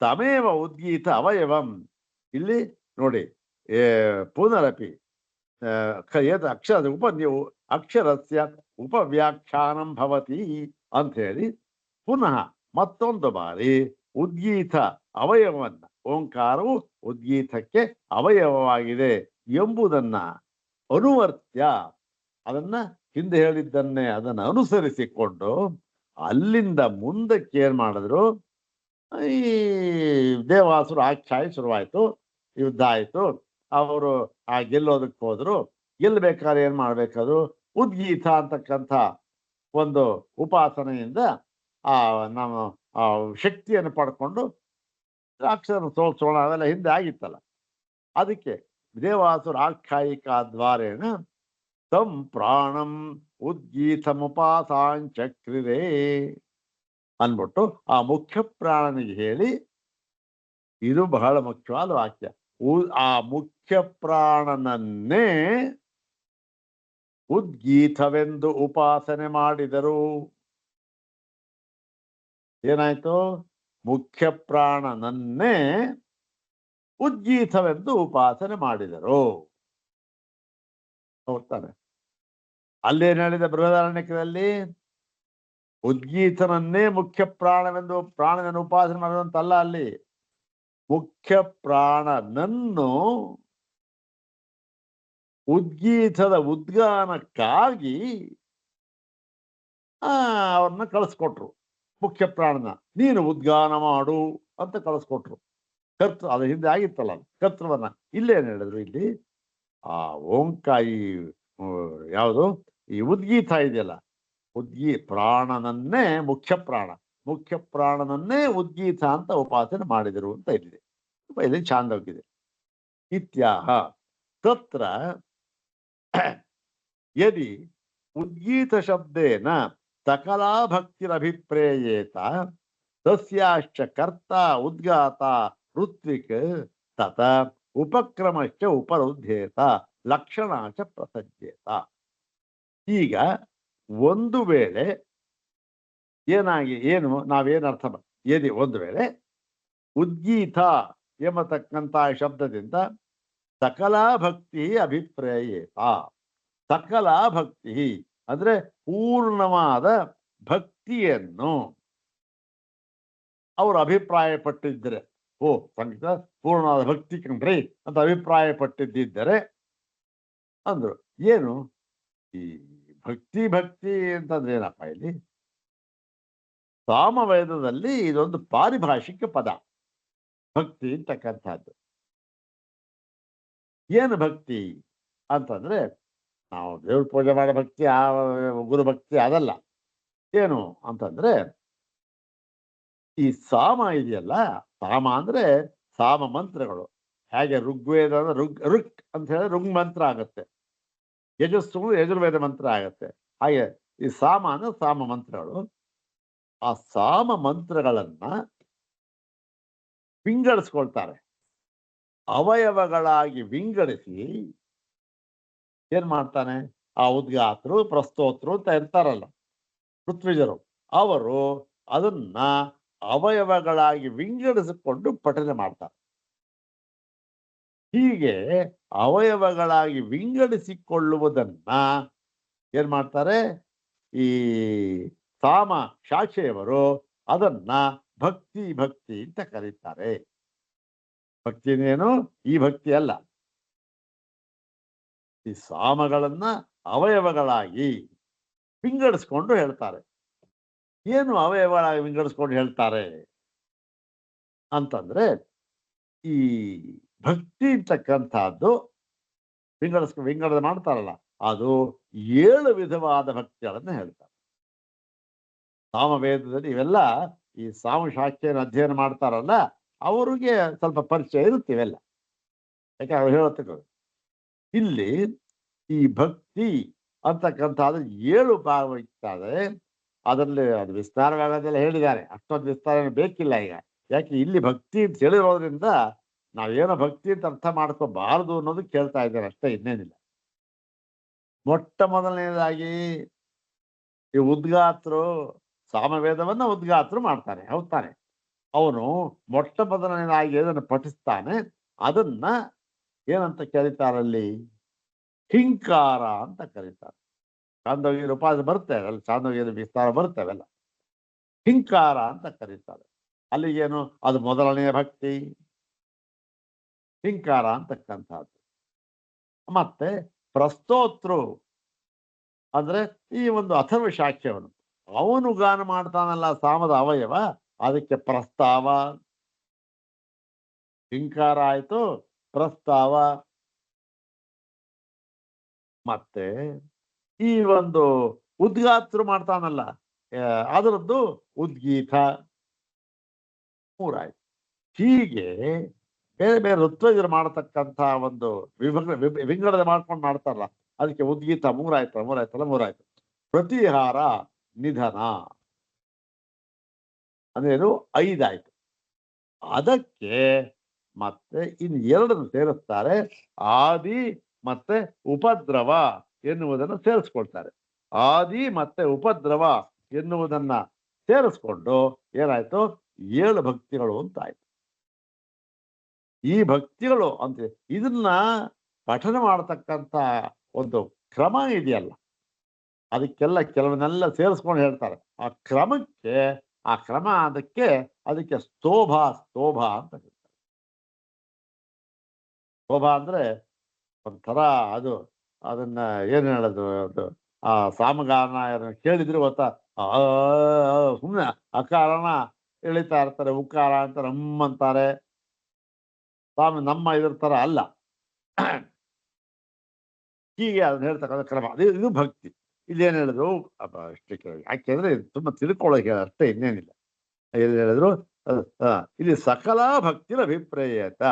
ತಮೇವ ಉದ್ಗೀತ ಅವಯವಂ. ಇಲ್ಲಿ ನೋಡಿ, ಪುನರಪಿ ಅಕ್ಷರಸ್ಯ ಉಪವ್ಯಾಖ್ಯಾನಂ ಭವತಿ ಅಂತ ಹೇಳಿ ಪುನಃ ಮತ್ತೊಂದು ಬಾರಿ ಉದ್ಗೀತ ಅವಯವನ್ನ, ಓಂಕಾರವು ಉದ್ಗೀತಕ್ಕೆ ಅವಯವವಾಗಿದೆ ಎಂಬುದನ್ನ ಅನುವರ್ತ್ಯ, ಅದನ್ನ ಹಿಂದೆ ಹೇಳಿದ್ದನ್ನೇ ಅದನ್ನು ಅನುಸರಿಸಿಕೊಂಡು ಅಲ್ಲಿಂದ ಮುಂದಕ್ಕೆ ಏನ್ ಮಾಡಿದ್ರು, ಈ ದೇವಾಸುರ ಆಖ್ಯಾಯ ಶುರುವಾಯ್ತು, ಯುದ್ಧ ಆಯ್ತು, ಅವರು ಆ ಗೆಲ್ಲೋದಕ್ಕೆ ಹೋದ್ರು. ಗೆಲ್ಲಬೇಕಾದ್ರೆ ಏನ್ ಮಾಡ್ಬೇಕಾದ್ರು, ಉದ್ಗೀತ ಅಂತಕ್ಕಂಥ ಒಂದು ಉಪಾಸನೆಯಿಂದ ನಾವು ಆ ಶಕ್ತಿಯನ್ನು ಪಡ್ಕೊಂಡು ರಾಕ್ಷಸನ ಸೋಲ್ಸೋಣ, ಅವೆಲ್ಲ ಹಿಂದೆ ಆಗಿತ್ತಲ್ಲ. ಅದಕ್ಕೆ ದೇವಾಸುರ ಆಖ್ಯಾಯಿಕಾ ದ್ವಾರೇಣ ತಂ ಪ್ರಾಣಂ ಉದ್ಗೀತಮುಪಾಸಾಂಚಕ್ರಿರೇ ಅನ್ಬಿಟ್ಟು ಆ ಮುಖ್ಯ ಪ್ರಾಣನಿಗೆ ಹೇಳಿ, ಇದು ಬಹಳ ಮುಖ್ಯವಾದ ವಾಕ್ಯ, ಆ ಮುಖ್ಯ ಪ್ರಾಣನನ್ನೇ ಉದ್ಗೀತವೆಂದು ಉಪಾಸನೆ ಮಾಡಿದರು. ಏನಾಯ್ತು? ಮುಖ್ಯ ಪ್ರಾಣನನ್ನೇ ಉದ್ಗೀತವೆಂದು ಉಪಾಸನೆ ಮಾಡಿದರು. ಹೋಗ್ತಾನೆ ಅಲ್ಲೇನ್ ಹೇಳಿದ ಬೃಹದಾರಣ್ಯಕದಲ್ಲಿ, ಉದ್ಗೀತನನ್ನೇ ಮುಖ್ಯ ಪ್ರಾಣವೆಂದು ಉಪಾಸನೆ ಮಾಡುವಂತಲ್ಲ, ಅಲ್ಲಿ ಮುಖ್ಯ ಪ್ರಾಣನನ್ನು ಉದ್ಗೀತದ ಉದ್ಗಾನಕ್ಕಾಗಿ ಅವ್ರನ್ನ ಕಳಿಸ್ಕೊಟ್ರು. ಮುಖ್ಯ ಪ್ರಾಣನ ನೀನು ಉದ್ಗಾನ ಮಾಡು ಅಂತ ಕಳಿಸ್ಕೊಟ್ರು. ಅದು ಹಿಂದೆ ಆಗಿತ್ತಲ್ಲ ಕರ್ತೃವನ್ನ. ಇಲ್ಲೇನ್ ಹೇಳಿದ್ರು, ಇಲ್ಲಿ ಆ ಓಂಕಾಯಿ ಯಾವುದು ಈ ಉದ್ಗೀತ ಇದೆಯಲ್ಲ, ಪ್ರಾಣನನ್ನೇ ಮುಖ್ಯ ಪ್ರಾಣನನ್ನೇ ಉದ್ಗೀತ ಅಂತ ಉಪಾಸನೆ ಮಾಡಿದರು ಅಂತ ಇಲ್ಲಿದೆ. ಇಲ್ಲಿ ಚಾಂದೋಗಿದೆ. ಇತ್ಯಾಹ ತತ್ರ ಯದಿ ಉದ್ಗೀತ ಶಬ್ದೇನ ಸಕಲಾ ಭಕ್ತಿರಭಿಪ್ರೇಯೇತ ತಸ್ಯಾಶ್ಚ ಕರ್ತ ಉದ್ಗಾತ ಋತ್ವಿಕ್ ತತ ಉಪಕ್ರಮಶ್ಚ ಉಪರುಧ್ಯೇತ ಲಕ್ಷಣಾಚ ಪ್ರಸಜ್ಯೇತ. ಈಗ ಒಂದು ವೇಳೆ ನಾವೇನು ಅರ್ಥ ಯದಿ ಒಂದು ವೇಳೆ ಉದ್ಗೀತ ಎಂಬತಕ್ಕಂಥ ಶಬ್ದದಿಂದ ಸಕಲಾ ಭಕ್ತಿ ಅಭಿಪ್ರಾಯೇತ, ಸಕಲಾ ಭಕ್ತಿ ಅಂದ್ರೆ ಪೂರ್ಣವಾದ ಭಕ್ತಿಯನ್ನು ಅವರು ಅಭಿಪ್ರಾಯ ಪಟ್ಟಿದ್ದರೆ, ಸಂಗೀತ ಪೂರ್ಣವಾದ ಭಕ್ತಿ ಕಂಡ್ರಿ ಅಂತ ಅಭಿಪ್ರಾಯ ಪಟ್ಟಿದ್ದರೆ ಅಂದ್ರು. ಏನು ಈ ಭಕ್ತಿ ಅಂತಂದ್ರೆ ಏನಪ್ಪ? ಇಲ್ಲಿ ಸಾಮವೇದದಲ್ಲಿ ಇದೊಂದು ಪಾರಿಭಾಷಿಕ ಪದ, ಭಕ್ತಿ ಅಂತಕ್ಕಂಥದ್ದು. ಏನು ಭಕ್ತಿ ಅಂತಂದ್ರೆ ನಾವು ದೇವ್ರ ಪೂಜೆ ಮಾಡೋ ಭಕ್ತಿ, ಆ ಗುರು ಭಕ್ತಿ ಅದಲ್ಲ. ಏನು ಅಂತಂದ್ರೆ ಈ ಸಾಮ ಇದೆಯಲ್ಲ, ಸಾಮ ಅಂದ್ರೆ ಸಾಮ ಮಂತ್ರಗಳು. ಹೇಗೆ ಋಗ್ವೇದ ಅಂದ್ರೆ ಋಕ್ ಅಂತ ಹೇಳಿ ಋಗ್ ಮಂತ್ರ ಆಗತ್ತೆ, ಯಜಸ್ಸು ಯಜುರ್ವೇದ ಮಂತ್ರ ಆಗತ್ತೆ. ಹಾಗೆ ಈ ಸಾಮ ಅಂದ್ರೆ ಸಾಮ ಮಂತ್ರಗಳು. ಆ ಸಾಮ ಮಂತ್ರಗಳನ್ನ ವಿಂಗಡಿಸ್ಕೊಳ್ತಾರೆ. ಅವಯವಗಳಾಗಿ ವಿಂಗಡಿಸಿ ಏನ್ ಮಾಡ್ತಾನೆ, ಆ ಉದ್ಗಾತರು ಪ್ರಸ್ತೋತ್ರು ಅಂತ ಇರ್ತಾರಲ್ಲ ಋತ್ವಿಜರು, ಅವರು ಅದನ್ನ ಅವಯವಗಳಾಗಿ ವಿಂಗಡಿಸಿಕೊಂಡು ಪಠನೆ ಮಾಡ್ತಾರೆ. ಹೀಗೆ ಅವಯವಗಳಾಗಿ ವಿಂಗಡಿಸಿಕೊಳ್ಳುವುದನ್ನ ಏನ್ ಮಾಡ್ತಾರೆ, ಈ ಸಾಮ ಶಾಖೆಯವರು ಅದನ್ನ ಭಕ್ತಿ ಅಂತ ಕರೀತಾರೆ. ಭಕ್ತಿನೇನು ಈ ಭಕ್ತಿ ಅಲ್ಲ, ಈ ಸಾಮಗಳನ್ನ ಅವಯವಗಳಾಗಿ ವಿಂಗಡಿಸ್ಕೊಂಡು ಹೇಳ್ತಾರೆ. ಏನು ಅವಯವಗಳಾಗಿ ವಿಂಗಡಿಸ್ಕೊಂಡು ಹೇಳ್ತಾರೆ ಅಂತಂದ್ರೆ, ಈ ಭಕ್ತಿ ಅಂತಕ್ಕಂಥದ್ದು ವಿಂಗಡಣೆ ಮಾಡ್ತಾರಲ್ಲ, ಅದು 7 ವಿಧವಾದ ಭಕ್ತಿಗಳನ್ನು ಹೇಳ್ತಾರೆ. ಸಾಮವೇದದಲ್ಲಿ ಇವೆಲ್ಲ ಈ ಸಾಮಶಾಸ್ತ್ರೆಯನ್ನು ಅಧ್ಯಯನ ಮಾಡ್ತಾರಲ್ಲ ಅವ್ರಿಗೆ ಸ್ವಲ್ಪ ಪರಿಚಯ ಇರುತ್ತೆ ಇವೆಲ್ಲ. ಯಾಕೆ ಅವ್ರು ಹೇಳುತ್ತೆ ಇಲ್ಲಿ ಈ ಭಕ್ತಿ ಅಂತಕ್ಕಂಥದ್ದು 7 ಭಾಗವಹಿಸ್ತಾರೆ. ಅದರಲ್ಲಿ ಅದು ವಿಸ್ತಾರವಾಗೋದೆಲ್ಲ ಹೇಳಿದ್ದಾರೆ. ಅಷ್ಟೊಂದು ವಿಸ್ತಾರ ಬೇಕಿಲ್ಲ ಈಗ. ಯಾಕೆ ಇಲ್ಲಿ ಭಕ್ತಿ ಅಂತ ಹೇಳಿರೋದ್ರಿಂದ ನಾವೇನೋ ಭಕ್ತಿ ಅಂತ ಅರ್ಥ ಮಾಡ್ಕೋಬಾರದು ಅನ್ನೋದು ಕೇಳ್ತಾ ಇದ್ದಾರೆ ಅಷ್ಟೇ, ಇನ್ನೇನಿಲ್ಲ. ಮೊಟ್ಟ ಮೊದಲನೇದಾಗಿ ಈ ಉದ್ಗಾತರು ಸಾಮವೇದವನ್ನ ಉದ್ಗಾತರು ಮಾಡ್ತಾನೆ, ಹೌದ್ ತಾನೆ? ಅವನು ಮೊಟ್ಟ ಮೊದಲನೇದಾಗಿ ಏನನ್ನು ಪಠಿಸ್ತಾನೆ ಅದನ್ನ ಏನಂತ ಕರೀತಾರಲ್ಲಿ? ಹಿಂಕಾರ ಅಂತ ಕರೀತಾರೆ. ಚಾಂದೋಗ್ಯದ ಉಪಾಸ ಬರ್ತೇವೆ ಅಲ್ಲಿ, ಚಾಂದೋಗ್ಯದ ವಿಸ್ತಾರ ಬರ್ತೇವೆಲ್ಲ. ಹಿಂಕಾರ ಅಂತ ಕರೀತಾರೆ. ಅಲ್ಲಿಗೇನು ಅದು ಮೊದಲನೆಯ ಭಕ್ತಿ ಹಿಂಕಾರ ಅಂತಕ್ಕಂಥದ್ದು. ಮತ್ತೆ ಪ್ರಸ್ತೋತೃ ಅಂದ್ರೆ ಈ ಒಂದು ಅಥರ್ವ ಶಾಖ್ಯವನು ಅವನು ಗಾನ ಮಾಡ್ತಾನಲ್ಲ ಸಾಮದ ಅವಯವ, ಅದಕ್ಕೆ ಪ್ರಸ್ತಾವ. ಹಿಂಕಾರ ಆಯ್ತು, ಪ್ರಸ್ತಾವ. ಮತ್ತೆ ಈ ಒಂದು ಉದ್ಗಾತರು ಮಾಡ್ತಾನಲ್ಲ ಅದರದ್ದು ಉದ್ಗೀತ, ಮೂರಾಯ್ತು. ಹೀಗೆ ಬೇರೆ ಬೇರೆ ಋತ್ವಜರು ಮಾಡತಕ್ಕಂಥ ಒಂದು ವಿಂಗಡಣೆ ಮಾಡ್ಕೊಂಡು ಮಾಡ್ತಾರಲ್ಲ ಅದಕ್ಕೆ ಉದ್ಗೀತ ಮೂರಾಯ್ತು. ಪ್ರತಿಹಾರ ನಿಧನ ಅಂದ್ರೇನು? 5 ಆಯ್ತು. ಅದಕ್ಕೆ ಮತ್ತೆ ಇನ್ನು 2 ಸೇರಿಸ್ತಾರೆ. ಆದಿ ಮತ್ತೆ ಉಪದ್ರವ ಎನ್ನುವುದನ್ನು ಸೇರಿಸ್ಕೊಳ್ತಾರೆ. ಆದಿ ಮತ್ತೆ ಉಪದ್ರವ ಎನ್ನುವುದನ್ನ ಸೇರಿಸ್ಕೊಂಡು ಏನಾಯ್ತು? 7 ಭಕ್ತಿಗಳು ಅಂತ ಆಯ್ತು. ಈ ಭಕ್ತಿಗಳು ಅಂತ ಇದನ್ನ ಪಠನ ಮಾಡತಕ್ಕಂಥ ಒಂದು ಕ್ರಮ ಇದೆಯಲ್ಲ, ಅದಕ್ಕೆಲ್ಲ ಕೆಲವನ್ನೆಲ್ಲ ಸೇರಿಸ್ಕೊಂಡು ಹೇಳ್ತಾರೆ. ಆ ಕ್ರಮಕ್ಕೆ ಅದಕ್ಕೆ ಸ್ತೋಭ ಅಂತ ಹೇಳ್ತಾರೆ. ಸ್ತೋಭ ಅಂದ್ರೆ ಒಂಥರ ಅದನ್ನ ಏನ್ ಹೇಳೋದು, ಅದು ಆ ಸಾಮಗಾನ ಕೇಳಿದ್ರೆ ಗೊತ್ತಾ, ಸುಮ್ಮನೆ ಅಕಾರನ ಎಳಿತಾ ಇರ್ತಾರೆ, ಉಕಾರ ಅಂತಾರೆ, ಅಂತಾರೆ. ಸ್ವಾಮಿ ನಮ್ಮ ಇದ್ರ ತರ ಅಲ್ಲ. ಹೀಗೆ ಅದನ್ನ ಹೇಳ್ತಕ್ಕಂಥ ಕ್ರಮ, ಇದು ಭಕ್ತಿ. ಇಲ್ಲೇನು ಹೇಳಿದ್ರು? ಯಾಕೆಂದ್ರೆ ತುಂಬಾ ತಿಳ್ಕೊಳ್ಳೋಕೆ ಅಷ್ಟೇ, ಇನ್ನೇನಿಲ್ಲ. ಎಲ್ಲಿ ಹೇಳಿದ್ರು? ಇಲ್ಲಿ ಸಕಲ ಭಕ್ತಿನ ಅಭಿಪ್ರಾಯತ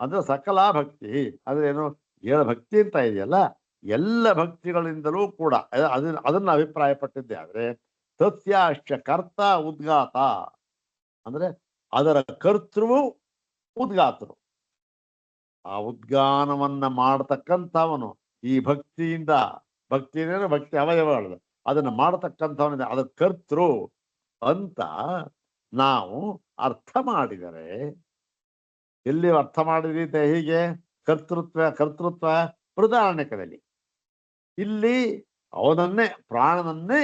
ಅಂದ್ರೆ ಸಕಲ ಭಕ್ತಿ ಅಂದ್ರೆ ಏನು? 7 ಭಕ್ತಿ ಅಂತ ಇದೆಯಲ್ಲ, ಎಲ್ಲ ಭಕ್ತಿಗಳಿಂದಲೂ ಕೂಡ ಅದನ್ನ ಅಭಿಪ್ರಾಯ ಪಟ್ಟಿದ್ದೆ. ಆದ್ರೆ ಸತ್ಯಾಶ್ಚ ಕರ್ತ ಉದ್ಗಾತ ಅಂದ್ರೆ ಅದರ ಕರ್ತೃವು ಉದ್ಗಾತರು. ಆ ಉದ್ಗಾನವನ್ನ ಮಾಡತಕ್ಕಂಥವನು ಈ ಭಕ್ತಿಯಿಂದ, ಭಕ್ತಿ ಅವಯವಗಳು ಅದನ್ನ ಮಾಡತಕ್ಕಂಥವನಿದೆ, ಅದರ ಕರ್ತೃ ಅಂತ ನಾವು ಅರ್ಥ ಮಾಡಿದರೆ, ಎಲ್ಲಿ ಅರ್ಥ ಮಾಡಿದ್ರೆ ಹೀಗೆ ಕರ್ತೃತ್ವ ಬೃಹದಾರಣ್ಯಕದಲ್ಲಿ ಇಲ್ಲಿ ಅವನನ್ನೇ ಪ್ರಾಣನನ್ನೇ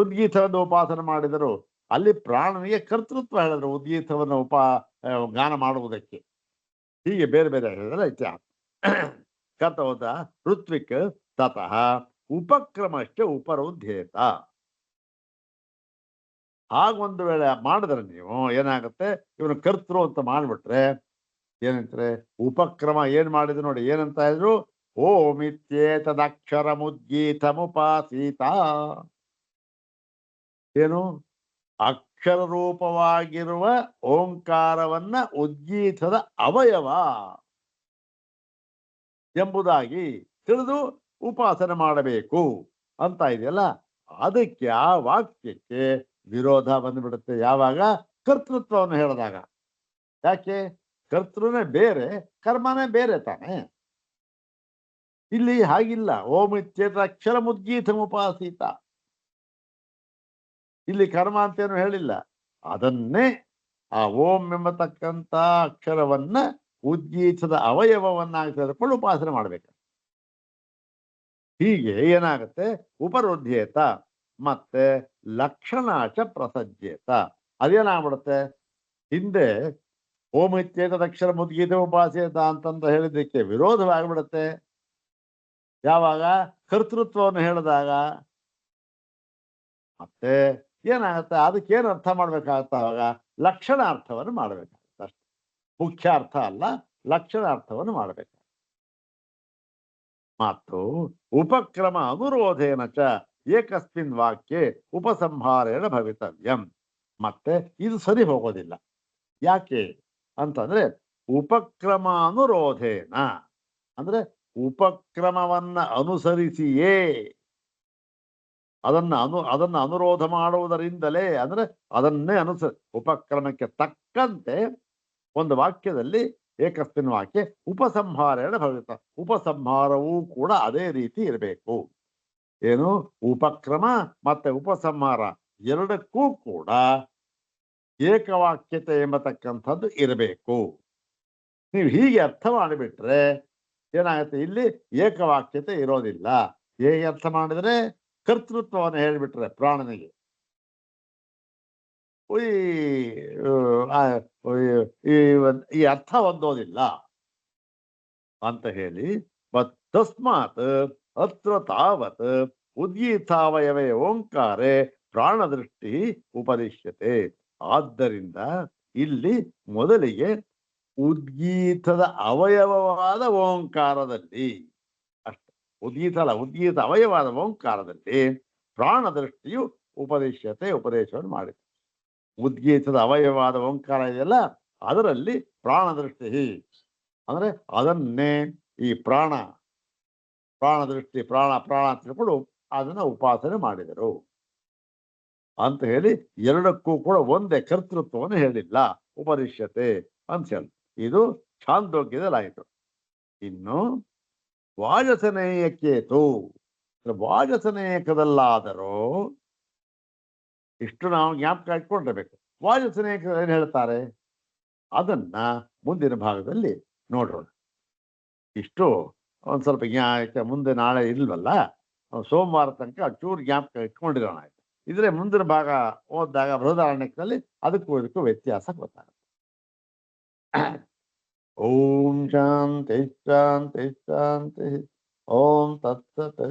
ಉದ್ಗೀತವನ್ನು ಉಪಾಸನೆ ಮಾಡಿದರು. ಅಲ್ಲಿ ಪ್ರಾಣನಿಗೆ ಕರ್ತೃತ್ವ ಹೇಳಿದ್ರು ಉದ್ಗೀತವನ್ನು ಗಾನ ಮಾಡುವುದಕ್ಕೆ. ಹೀಗೆ ಬೇರೆ ಬೇರೆ ಹೇಳಿದ್ರೆ ಇತ್ಯಾಸ ಕಥೋದ ಋತ್ವಿಕ್ ತತಃ ಉಪಕ್ರಮಕ್ಕೆ ಉಪರೋಧ್ಯೇತ. ಹಾಗೊಂದು ವೇಳೆ ಮಾಡಿದ್ರೆ ನೀವು ಏನಾಗುತ್ತೆ, ಇವನು ಕರ್ತೃ ಅಂತ ಮಾಡ್ಬಿಟ್ರೆ ಏನಂತಾರೆ? ಉಪಕ್ರಮ ಏನ್ ಮಾಡಿದ್ರು ನೋಡಿ, ಏನಂತ ಇದ್ರು? ಓಮಿತ್ಯೇತದಕ್ಷರ ಮುದ್ಗೀತಮುಪಾಸೀತ. ಏನು? ಅಕ್ಷರ ರೂಪವಾಗಿರುವ ಓಂಕಾರವನ್ನ ಉದ್ಗೀತದ ಅವಯವ ಎಂಬುದಾಗಿ ತಿಳಿದು ಉಪಾಸನೆ ಮಾಡಬೇಕು ಅಂತ ಇದೆಯಲ್ಲ, ಅದಕ್ಕೆ ಆ ವಾಕ್ಯಕ್ಕೆ ವಿರೋಧ ಬಂದ್ಬಿಡುತ್ತೆ. ಯಾವಾಗ? ಕರ್ತೃತ್ವವನ್ನು ಹೇಳಿದಾಗ. ಯಾಕೆ? ಕರ್ತೃನೇ ಬೇರೆ, ಕರ್ಮನೇ ಬೇರೆ ತಾನೆ. ಇಲ್ಲಿ ಹಾಗಿಲ್ಲ. ಓಮಿತ್ಯೇತ ಅಕ್ಷರ ಮುದ್ಗೀತಮುಪಾಸೀತ, ಇಲ್ಲಿ ಕರ್ಮ ಅಂತೇನು ಹೇಳಿಲ್ಲ. ಅದನ್ನೇ ಆ ಓಂ ಎಂಬತಕ್ಕಂಥ ಅಕ್ಷರವನ್ನ ಉದ್ಗೀತದ ಅವಯವವನ್ನಾಗಿ ತೆಗೆದುಕೊಂಡು ಉಪಾಸನೆ ಮಾಡ್ಬೇಕು. ಹೀಗೆ ಏನಾಗುತ್ತೆ? ಉಪರೋಧ್ಯೇತ ಮತ್ತೆ ಲಕ್ಷಣಾಚ ಪ್ರಸಜ್ಯೇತ. ಅದೇನಾಗ್ಬಿಡುತ್ತೆ? ಹಿಂದೆ ಓಮಿತ್ಯೇತದ ಅಕ್ಷರ ಮುದ್ಗೀತ ಉಪಾಸೇತ ಅಂತಂತ ಹೇಳಿದ್ದಕ್ಕೆ ವಿರೋಧವಾಗಿಬಿಡುತ್ತೆ. ಯಾವಾಗ? ಕರ್ತೃತ್ವವನ್ನು ಹೇಳಿದಾಗ. ಮತ್ತೆ ಏನಾಗುತ್ತೆ? ಅದಕ್ಕೇನು ಅರ್ಥ ಮಾಡ್ಬೇಕಾಗತ್ತ? ಅವಾಗ ಲಕ್ಷಣಾರ್ಥವನ್ನು ಮಾಡ್ಬೇಕಾಗತ್ತೆ ಅಷ್ಟೆ. ಮುಖ್ಯ ಅರ್ಥ ಅಲ್ಲ, ಲಕ್ಷಣಾರ್ಥವನ್ನು ಮಾಡ್ಬೇಕು. ಮತ್ತು ಉಪಕ್ರಮ ಅನುರೋಧೇನ ಚ ಏಕಸ್ಮಿನ್ ವಾಕ್ಯೆ ಉಪಸಂಹಾರೇಣ ಭವಿತವ್ಯಂ. ಮತ್ತೆ ಇದು ಸರಿ ಹೋಗೋದಿಲ್ಲ. ಯಾಕೆ ಅಂತಂದ್ರೆ ಉಪಕ್ರಮಾನುರೋಧೇನ ಅಂದ್ರೆ ಉಪಕ್ರಮವನ್ನ ಅನುಸರಿಸಿಯೇ ಅದನ್ನ ಅನುರೋಧ ಮಾಡುವುದರಿಂದಲೇ ಅಂದ್ರೆ ಅದನ್ನೇ ಉಪಕ್ರಮಕ್ಕೆ ತಕ್ಕಂತೆ ಒಂದು ವಾಕ್ಯದಲ್ಲಿ ಏಕಸ್ಮಿನ್ ವಾಕ್ಯ ಉಪಸಂಹಾರೇಣ ಭವಿತ. ಉಪಸಂಹಾರವೂ ಕೂಡ ಅದೇ ರೀತಿ ಇರಬೇಕು. ಏನು ಉಪಕ್ರಮ ಮತ್ತೆ ಉಪಸಂಹಾರ ಎರಡಕ್ಕೂ ಕೂಡ ಏಕವಾಕ್ಯತೆ ಎಂಬತಕ್ಕಂಥದ್ದು ಇರಬೇಕು. ನೀವು ಹೀಗೆ ಅರ್ಥ ಮಾಡಿಬಿಟ್ರೆ ಏನಾಗುತ್ತೆ, ಇಲ್ಲಿ ಏಕವಾಕ್ಯತೆ ಇರೋದಿಲ್ಲ. ಹೇಗೆ ಅರ್ಥ ಮಾಡಿದ್ರೆ ಕರ್ತೃತ್ವವನ್ನು ಹೇಳಿಬಿಟ್ರೆ ಪ್ರಾಣನಿಗೆ ಈ ಅರ್ಥ ಹೊಂದೋದಿಲ್ಲ ಅಂತ ಹೇಳಿ ತಸ್ಮಾತ್ ಅತ್ರ ತಾವತ್ ಉದ್ಗೀತಾವಯವೇ ಓಂಕಾರೆ ಪ್ರಾಣದೃಷ್ಟಿ ಉಪದಿಶ್ಯತೆ. ಆದ್ದರಿಂದ ಇಲ್ಲಿ ಮೊದಲಿಗೆ ಉದ್ಗೀತದ ಅವಯವವಾದ ಓಂಕಾರದಲ್ಲಿ ಅಷ್ಟೆ, ಉದ್ಗೀತ ಅವಯವಾದ ಓಂಕಾರದಲ್ಲಿ ಪ್ರಾಣದೃಷ್ಟಿಯು ಉಪದೇಶವನ್ನು ಮಾಡಿದೆ. ಉದ್ಗೀತದ ಅವಯವಾದ ಓಂಕಾರ ಇದೆಯಲ್ಲ, ಅದರಲ್ಲಿ ಪ್ರಾಣದೃಷ್ಟಿ ಅಂದ್ರೆ ಅದನ್ನೇ ಈ ಪ್ರಾಣದೃಷ್ಟಿ ಪ್ರಾಣ ಅಂತ ತಿಳ್ಕೊಂಡು ಅದನ್ನ ಉಪಾಸನೆ ಮಾಡಿದರು ಅಂತ ಹೇಳಿ ಎರಡಕ್ಕೂ ಕೂಡ ಒಂದೇ ಕರ್ತೃತ್ವವನ್ನು ಹೇಳಿಲ್ಲ, ಉಪದಿಶ್ಯತೆ ಅಂತ ಹೇಳಿ. ಇದು ಛಾಂದೋಗ್ಯದಲ್ಲಾಯಿತು. ಇನ್ನು ವಾಜಸನೇಯಕೇತು, ವಾಜಸನೇಯಕದಲ್ಲಾದರೂ ಇಷ್ಟು ನಾವು ಜ್ಞಾಪಕ ಇಟ್ಕೊಂಡಿರ್ಬೇಕು. ವಾಜಸನೇಯಕ ಏನು ಹೇಳ್ತಾರೆ ಅದನ್ನ ಮುಂದಿನ ಭಾಗದಲ್ಲಿ ನೋಡೋಣ. ಇಷ್ಟು ಒಂದ್ ಸ್ವಲ್ಪ ಮುಂದೆ ನಾಳೆ ಇಲ್ವಲ್ಲ, ಸೋಮವಾರ ತನಕ ಚೂರು ಜ್ಞಾಪಕ ಇಟ್ಕೊಂಡಿರೋಣ. ಆಯ್ತು, ಇದ್ರೆ ಮುಂದಿನ ಭಾಗ ಓದಿದಾಗ ಬೃಹದಾರಣ್ಯಕದಲ್ಲಿ ಅದಕ್ಕೂ ಇದಕ್ಕೂ ವ್ಯತ್ಯಾಸ ಗೊತ್ತಾಗುತ್ತೆ. ಓಂ ಶಾಂತಿ ಶಾಂತಿ ಶಾಂತಿ. ಓಂ ತತ್ಸತ್.